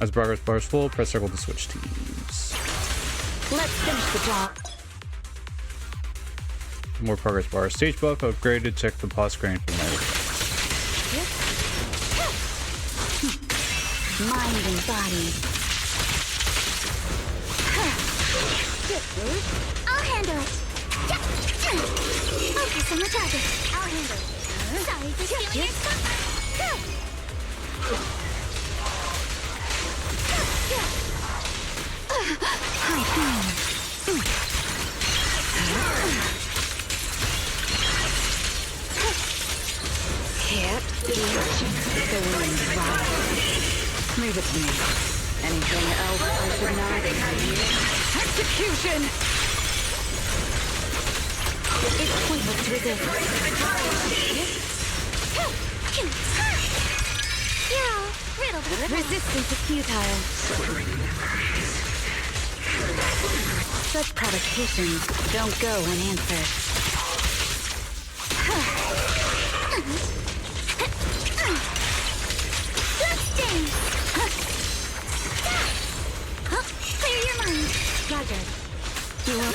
As progress bar is full, press circle to switch teams. Let's finish the job. More progress bar. Stage buff upgraded. Check the pause screen for more. Mind and body. I'll handle it. Focus on the target. I'll handle it. Sorry for stealing your stuff. Hit. The wind rises. Leave it to me. Anything else I should not? Execution! It's pointless to resist. You're all riddled with Resistance is futile. Such provocations don't go unanswered. bloodstains. Clear your mind. Roger. You are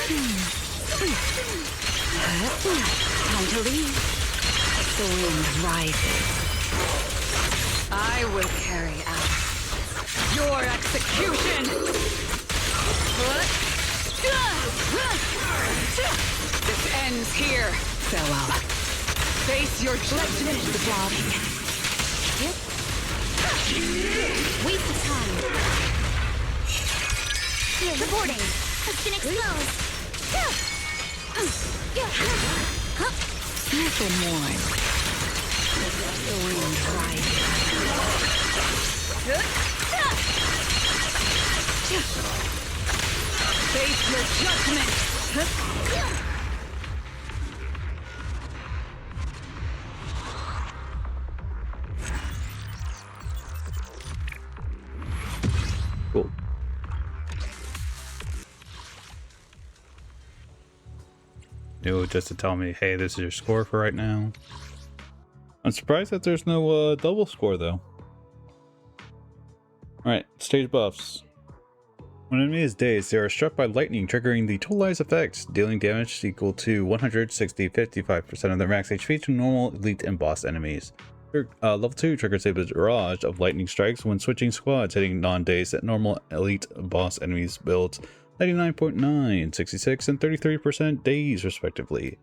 time to leave. The wind rises. I will carry out your execution. This ends here. Farewell. Face your let's finish the job. Waste of time. Here, reporting. Has been exposed. Nothing more. The wind rises. Face your judgment. Cool. Just to tell me, hey, this is your score for right now. I'm surprised that there's no double score though. Alright, stage buffs. When an enemy is dazed, they are struck by lightning, triggering the totalized effects, dealing damage equal to 160-55% of their max HP to normal, elite, and boss enemies. Level 2 triggers a barrage of lightning strikes when switching squads, hitting non-dazed at normal, elite, boss enemies builds 99.9, 66, and 33% dazed respectively.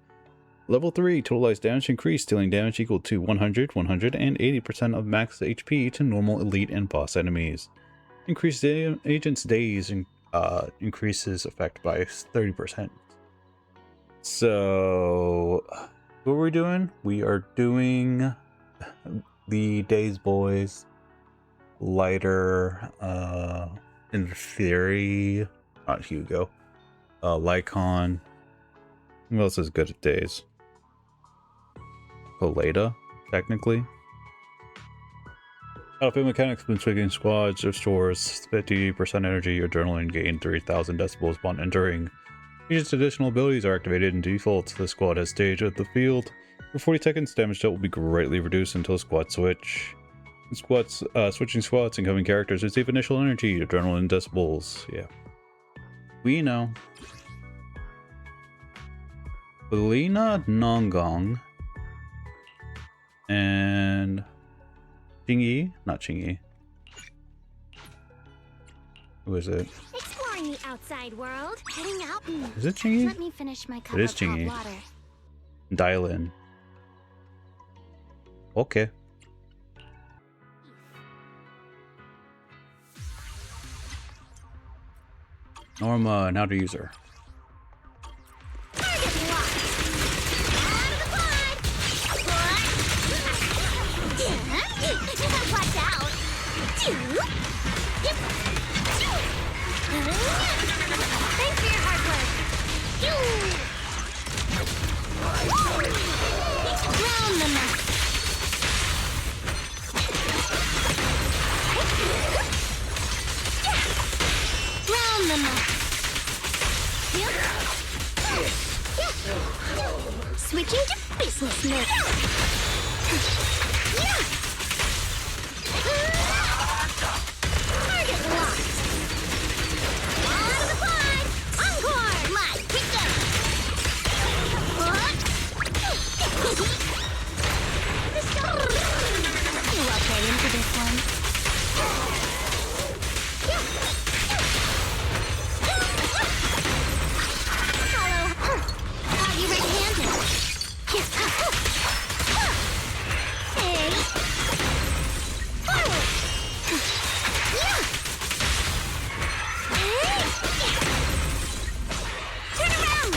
Level 3 totalized damage increase, dealing damage equal to 100, 180% of max HP to normal, elite, and boss enemies. Increased agent's daze increases effect by 30%. So, what are we doing? We are doing the Daze Boys, lighter, in theory, not Hugo, Lycon. Who else is good at Daze? Colada, technically. Battlefield mechanics when swinging squads restores 50% energy. Adrenaline gain 3000 decibels upon entering. Agent's additional abilities are activated in default. The squad has stage at the field. For 40 seconds, damage dealt will be greatly reduced until squad switch. Switching squads, incoming characters receive initial energy, adrenaline decibels. Yeah. We know. Belina Nongong. And Chingy? Not Chingy. Who is it? Exploring the outside world. Heading out. Is it Chingy? Let me finish my cup It is of hot Chingy. water. Dial in. Okay. Norma, now to use her. Target locked. Out of the pod. Watch out. Thanks for your hard work. Switching to business mode. Target locked. All out of the pod. Encore. My pickup. You okay into this one? Are you ready-handed? Hey. Forward. Turn around.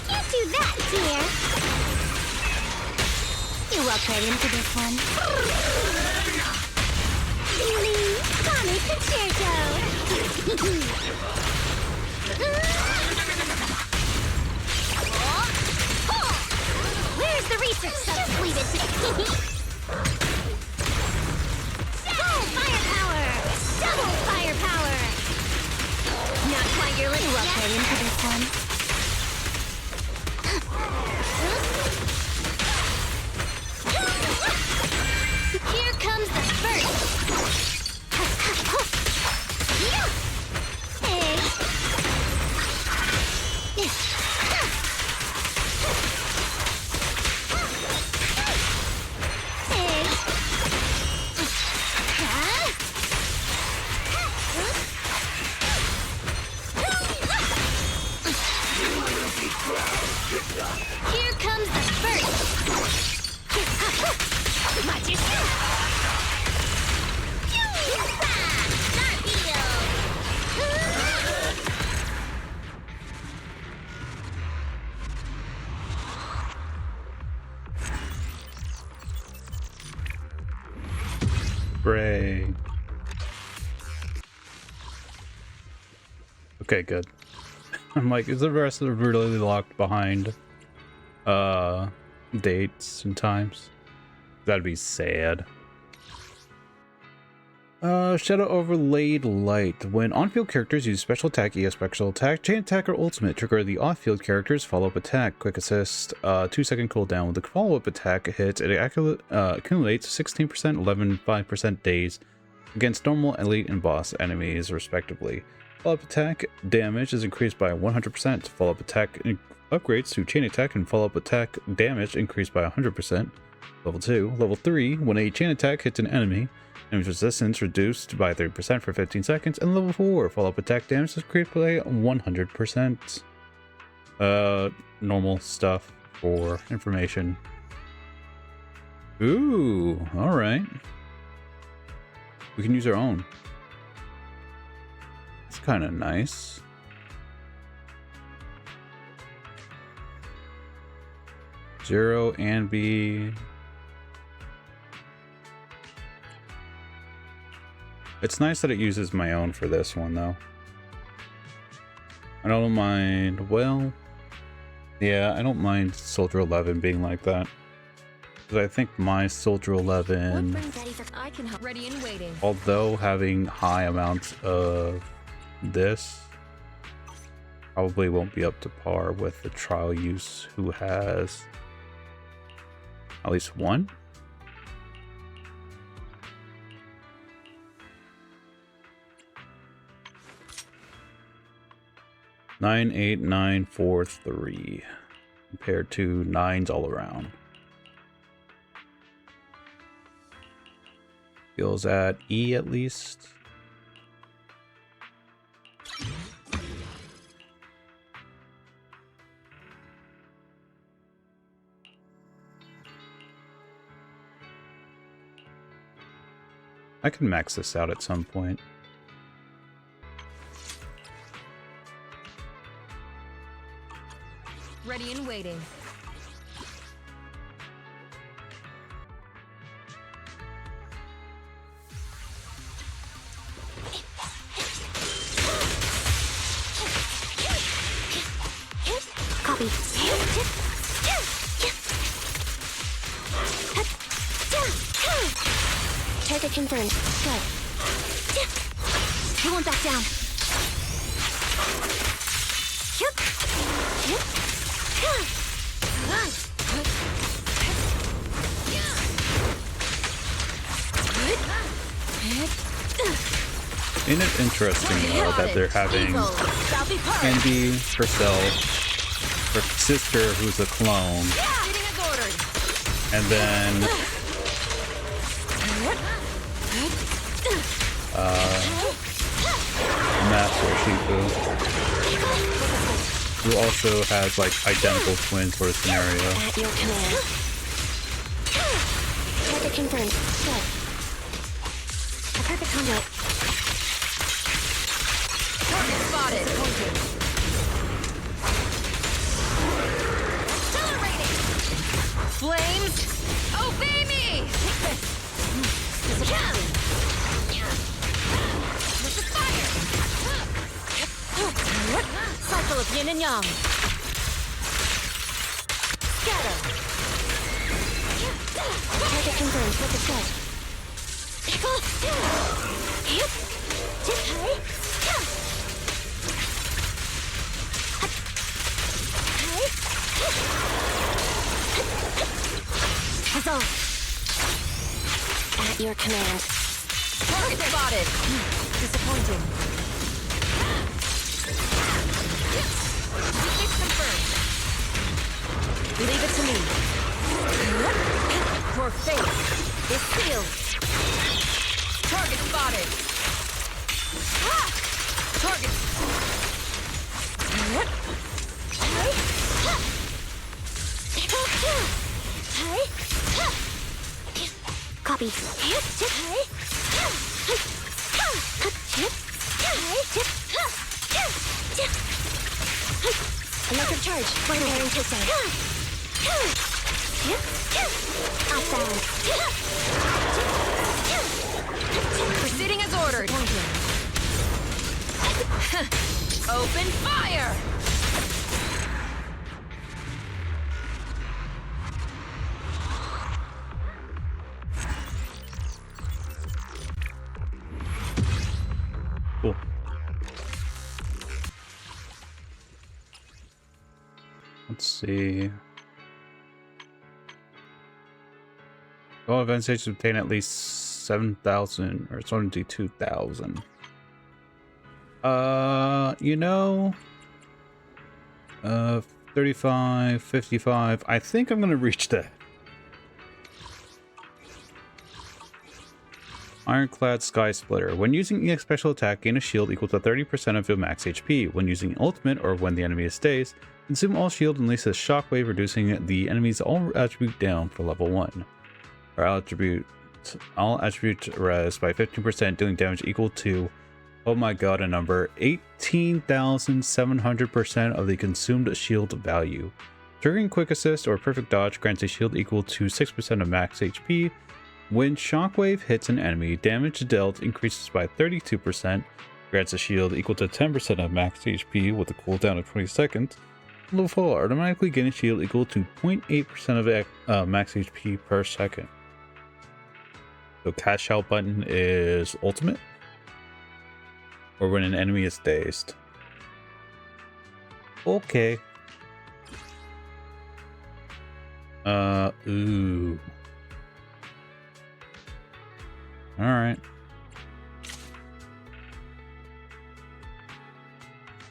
Can't do that, dear. You walk right into this one. Feeling Sonic Concerto. Where's the research subsleeved? Full firepower! Double firepower! Not quite your limit yet. Right into this one. Here comes the first. Hey. Here comes the first. Watch yourself. Bray. Okay, good. I'm like, is the rest of the really locked behind dates and times? That'd be sad. Shadow Overlaid Light. When on-field characters use special attack, ES special attack, chain attack, or ultimate, trigger the off-field character's follow-up attack. Quick assist, 2-second cooldown. When the follow-up attack hits, it accumulates 16%, 11%, 5% days against normal, elite, and boss enemies, respectively. Follow-up attack damage is increased by 100%. Follow-up attack upgrades to chain attack and follow-up attack damage increased by 100%. Level 2. Level 3. When a chain attack hits an enemy, damage resistance reduced by 30% for 15 seconds. And level 4. Follow-up attack damage is increased by 100%. Normal stuff for information. Ooh, alright. We can use our own. It's kind of nice. Zero and B. It's nice that it uses my own for this one, though. I don't mind. Well, yeah, I don't mind Soldier 11 being like that. Because I think my Soldier 11, I can help. Ready and waiting. although having high amounts of this, probably won't be up to par with the trial use who has at least one. Nine, 8, 9, 4, 3, compared to 9s all around. Feels at E at least. I can max this out at some point. Ready and waiting. Copy. Target confirmed. Go. You won't back down. Ain't it interesting though that they're having Candy herself, her sister who's a clone, and then Master Shifu, who also has like identical twins for the scenario. At your command. Target confirmed. Set. A perfect conduit. Target spotted. Accelerating. Flames, obey me! With the fire. Cycle of yin and yang. Scatter. Target confirmed. With the set. Resolve. At your command. Target spotted. Disappointing. Weakness confirmed. Leave it to me. Your fate Is sealed. Target spotted. Target. Copy. Electric charge. Preparing takedown. Outbound. Proceeding as ordered. Open fire! Cool. Let's see. All event stages obtain at least 7,000 or 72,000. You know, 35, 55. I think I'm gonna reach that. Ironclad Sky Splitter. When using EX special attack, gain a shield equal to 30% of your max HP. When using ultimate or when the enemy is dazed, consume all shield and release a shockwave, reducing the enemy's all attribute down for level 1. Or all attribute res by 15%, dealing damage equal to, oh my god, a number, 18,700% of the consumed shield value. Triggering quick assist or perfect dodge grants a shield equal to 6% of max HP. When shockwave hits an enemy, damage dealt increases by 32%, grants a shield equal to 10% of max HP with a cooldown of 20 seconds. Level 4, automatically gain a shield equal to 0.8% of max HP per second. So cash out button is ultimate, or when an enemy is dazed. Okay. Ooh. Alright.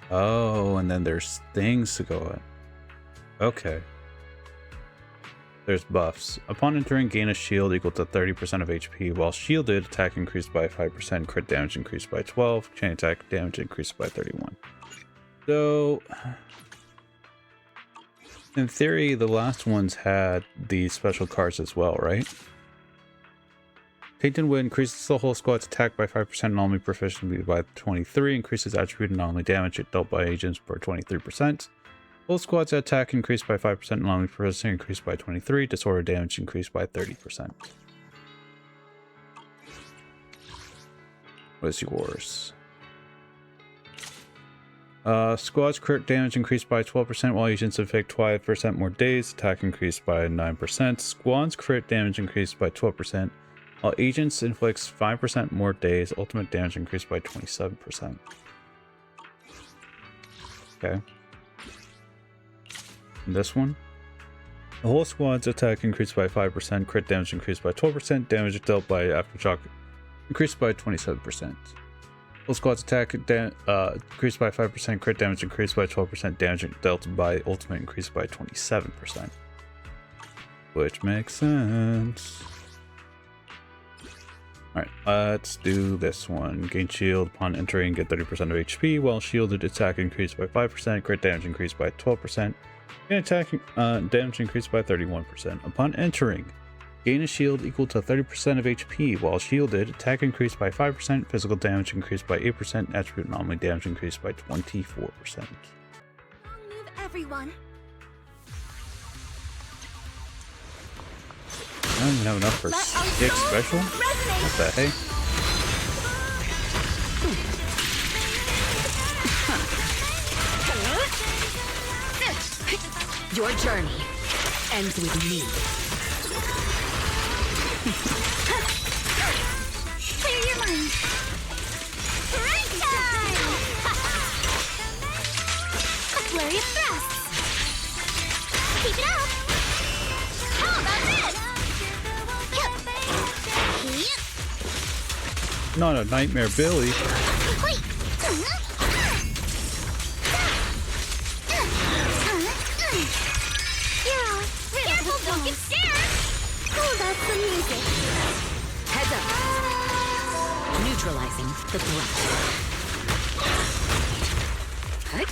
Oh, and then there's things to go at. Okay. There's buffs. Upon entering, gain a shield equal to 30% of HP. While shielded, attack increased by 5%, crit damage increased by 12, chain attack damage increased by 31. So, in theory, the last ones had these special cards as well, right? Tainted Wind increases the whole squad's attack by 5%, anomaly proficiency by 23, increases attribute and anomaly damage dealt by agents by 23%. Whole squad's attack increased by 5%, anomaly proficiency increased by 23, disorder damage increased by 30%. What is yours? Squad's crit damage increased by 12%, while agents inflict 5% more days, attack increased by 9%. Squad's crit damage increased by 12%. While agents inflicts 5% more days, ultimate damage increased by 27%. Okay. And this one. The whole squad's attack increased by 5%, crit damage increased by 12%, damage dealt by aftershock increased by 27%. Whole squad's attack increased by 5%, crit damage increased by 12%, damage dealt by ultimate increased by 27%. Which makes sense. Alright, let's do this one. Gain shield upon entering, get 30% of HP, while shielded attack increased by 5%, crit damage increased by 12%, gain attack damage increased by 31%. Upon entering, gain a shield equal to 30% of HP, while shielded attack increased by 5%, physical damage increased by 8%, attribute anomaly damage increased by 24%. Move everyone. I don't even have enough for 6 special? What the heck? Your journey ends with me. Clear your mind. Right time! A flurry of thrusts. Keep it up. How about this? Not a nightmare, Billy. Wait. Yeah, careful, don't get scared. Oh, that's some music. Heads up. Neutralizing the Heads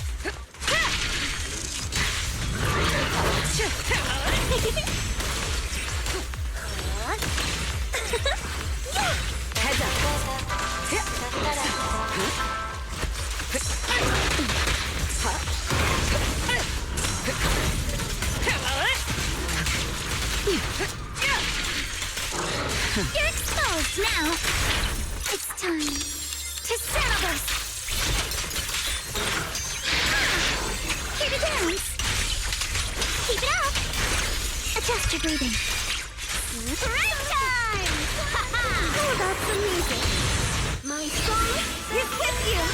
You're exposed now. It's time to settle this. Here to dance. Keep it up. Adjust your breathing. Right time! Oh, that's the music. My song is with you.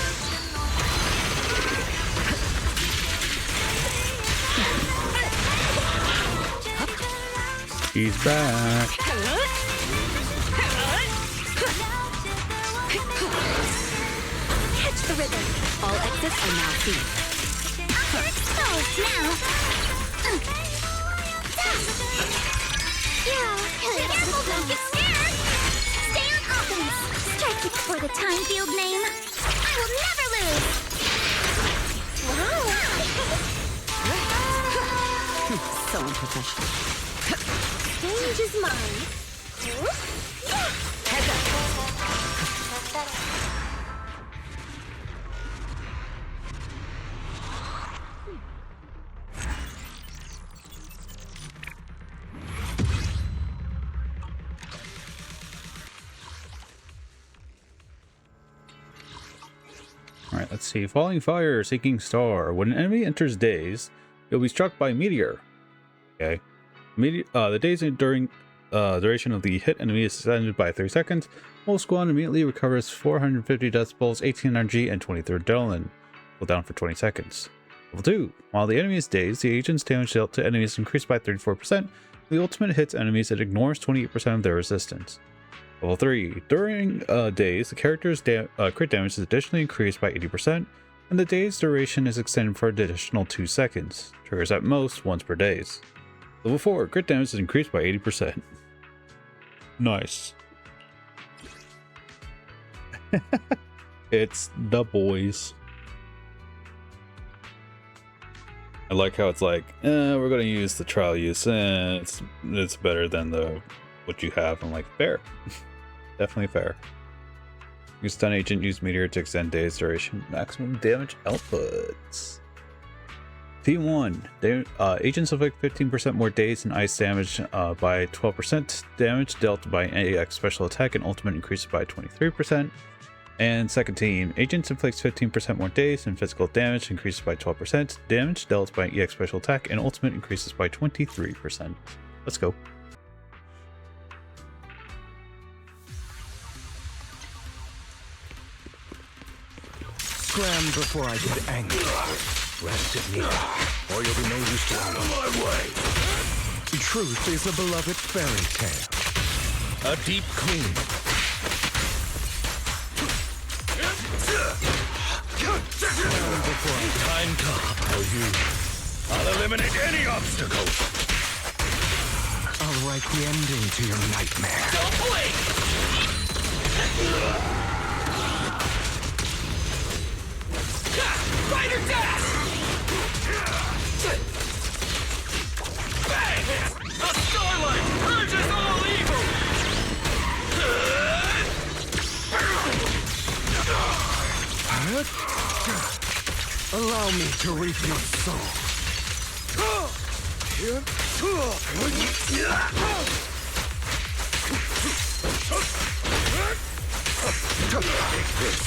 He's back. Catch the rhythm. All exits are now sealed. You're exposed now. Yeah, careful, don't get scared. Stay on offense. Strike it for the time field name. I will never lose. So unprofessional. Stage is mine. Heads up. Alright, let's see. Falling Fire, Seeking Star. When an enemy enters daze, you'll be struck by meteor. Okay. The daze during duration of the hit enemy is extended by 3 seconds. Whole squad immediately recovers 450 decibels, 18 energy, and 23 adrenaline. Cool down for 20 seconds. Level 2. While the enemy is dazed, the agent's damage dealt to enemies increased by 34%. The ultimate hits enemies, it ignores 28% of their resistance. Level 3. During daze, the character's crit damage is additionally increased by 80%, and the daze duration is extended for an additional 2 seconds. Triggers at most once per daze. Level 4. Crit damage is increased by 80%. Nice. It's the boys. I like how it's like, we're gonna use the trial use, it's better than what you have. I'm like, fair. Definitely fair. Use stun agent, use meteor to extend daze duration, maximum damage outputs. P1, agents inflict 15% more daze and ice damage by 12%, damage dealt by AX special attack and ultimate increases by 23%. And second team, agents inflicts 15% more daze and physical damage increases by 12%, damage dealt by EX special attack and ultimate increases by 23%. Let's go. Scram before I get angry. Rest at me, or you'll be no use to me. Out of my way! Truth is a beloved fairy tale. A deep clean. Before our time comes, for you, I'll eliminate any obstacle. I'll write the ending to your nightmare. Don't blink! Spider dash! Bang! A starlight purges all evil! Allow me to reap your soul. Take this.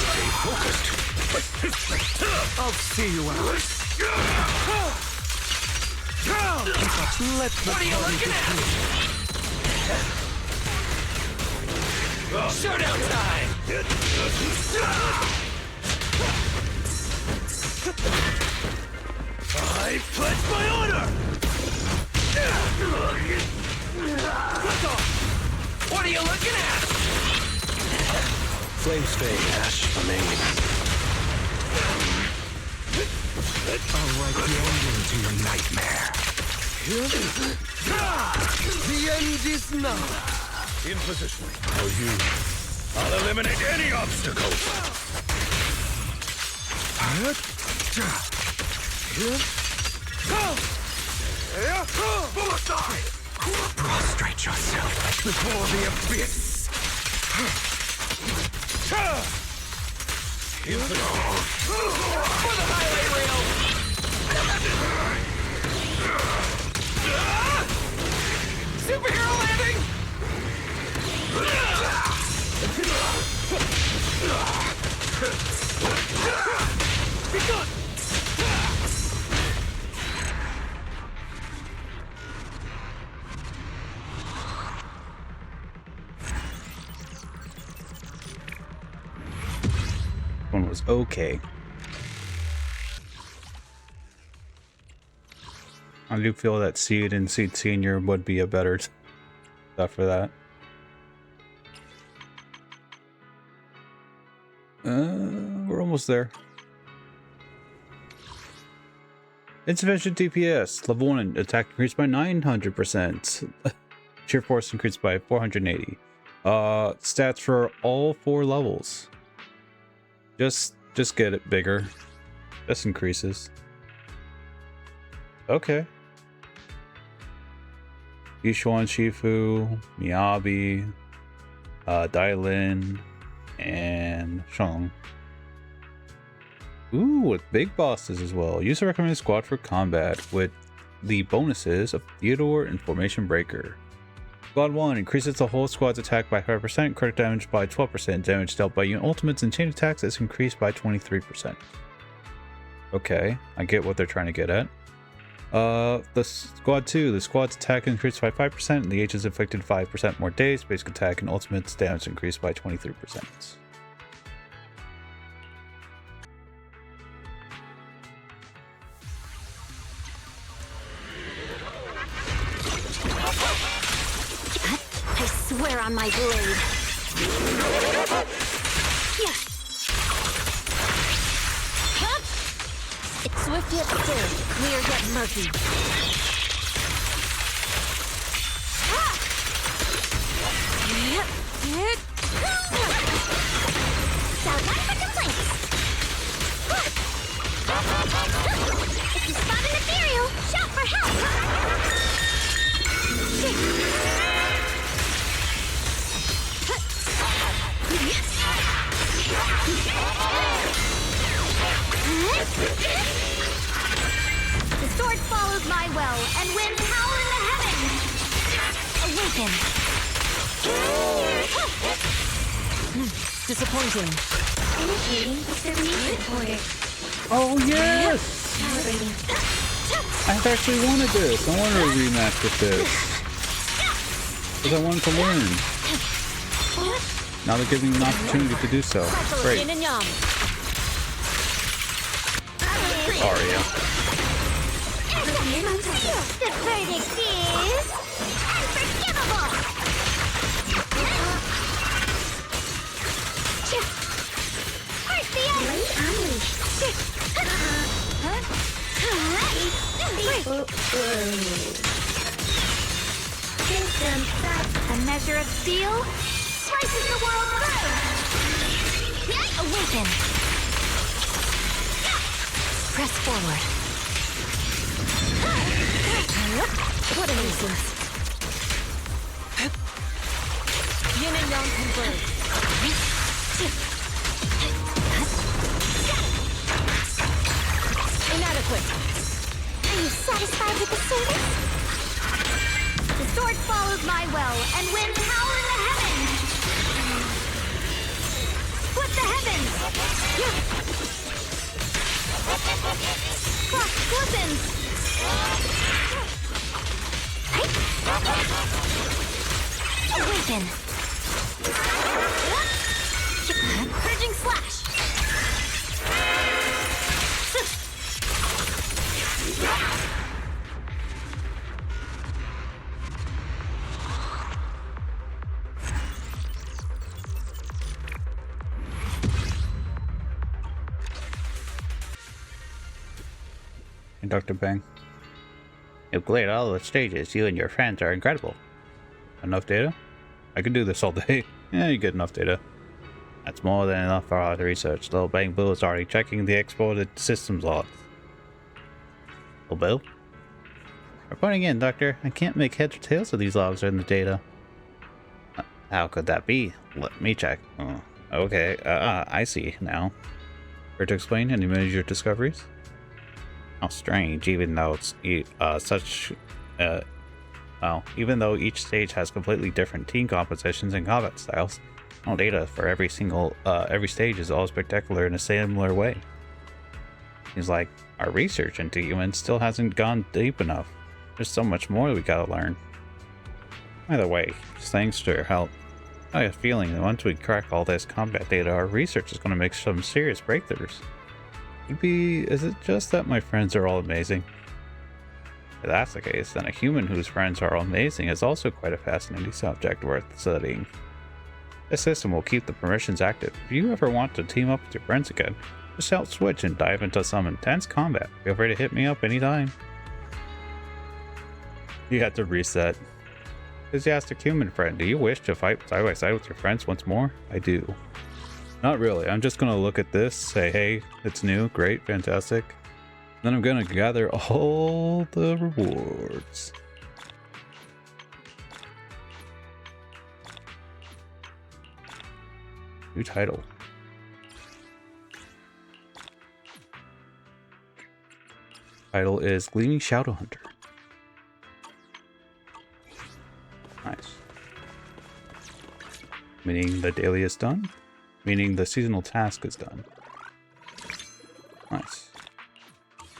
Stay focused. I'll see you out. Let what are you looking at? Showdown time! I pledge my honor! What are you looking at? Flames fade, ash remain. I'll write the ending to your nightmare. The end is now. In position. For you, I'll eliminate any obstacle. Prostrate yourself before the abyss. For the highway rail! Superhero landing! Be good! One was okay. I do feel that Seed and Seed Senior would be a better stuff for that. We're almost there. Insufficient DPS. Level 1 attack increased by 900%. Sheer force increased by 480. Stats for all 4 levels. Just get it bigger. Just increases. Okay. Yishuan Shifu, Miyabi, Dailin, and Shang. Ooh, with big bosses as well. Use the recommended squad for combat with the bonuses of Theodore and Formation Breaker. Squad 1 increases the whole squad's attack by 5%, crit damage by 12%, damage dealt by unit ultimates and chain attacks is increased by 23%. Okay, I get what they're trying to get at. The Squad 2, the squad's attack increased by 5%, and the H is inflicted 5% more days, basic attack and ultimates damage increased by 23%. I swear on my blade. Yeah. Huh? It's swift yet still, clear yet murky. Ah! Sound not for complaints. If you spot an ethereal, shout for help. The sword follows my well, and winds howl in the heavens. Awaken. Disappointing. Initiating extermination order. Oh yes! I've actually wanted this. I wanted a rematch with this. Because I wanted to learn. Now they're giving me an opportunity to do so. Great. Yin and yang. Aria. The verdict is unforgivable. Heart the A measure of steel slices the world through. Awaken. Press forward. What a nuisance. Yin and yang converge. Inadequate. Are you satisfied with the service? The sword follows my will and wins power in the heavens. What the heavens? Clock glistens. Awaken. Purging slash. Hey, Dr. Bang. You've cleared all the stages. You and your friends are incredible. Enough data? I could do this all day. Yeah, you get enough data. That's more than enough for our research. Little Bangboo is already checking the exported systems logs. Little Boo? Reporting in, Doctor. I can't make heads or tails of these logs in the data. How could that be? Let me check. Oh, okay, I see now. Care to explain any major discoveries? How strange, even though it's even though each stage has completely different team compositions and combat styles, no data for every stage is all spectacular in a similar way. Seems like our research into humans still hasn't gone deep enough. There's so much more we gotta learn. Either way, thanks to your help, I have a feeling that once we crack all this combat data, our research is going to make some serious breakthroughs. Is it just that my friends are all amazing? If that's the case, then a human whose friends are all amazing is also quite a fascinating subject worth studying. This system will keep the permissions active. If you ever want to team up with your friends again, just shout switch and dive into some intense combat. Feel free to hit me up anytime. You had to reset. Enthusiastic human friend, do you wish to fight side by side with your friends once more? I do. Not really. I'm just gonna look at this, say, hey, it's new, great, fantastic. Then I'm gonna gather all the rewards. New title. Title is Gleaming Shadow Hunter. Nice. Meaning the daily is done? Meaning the seasonal task is done. Nice.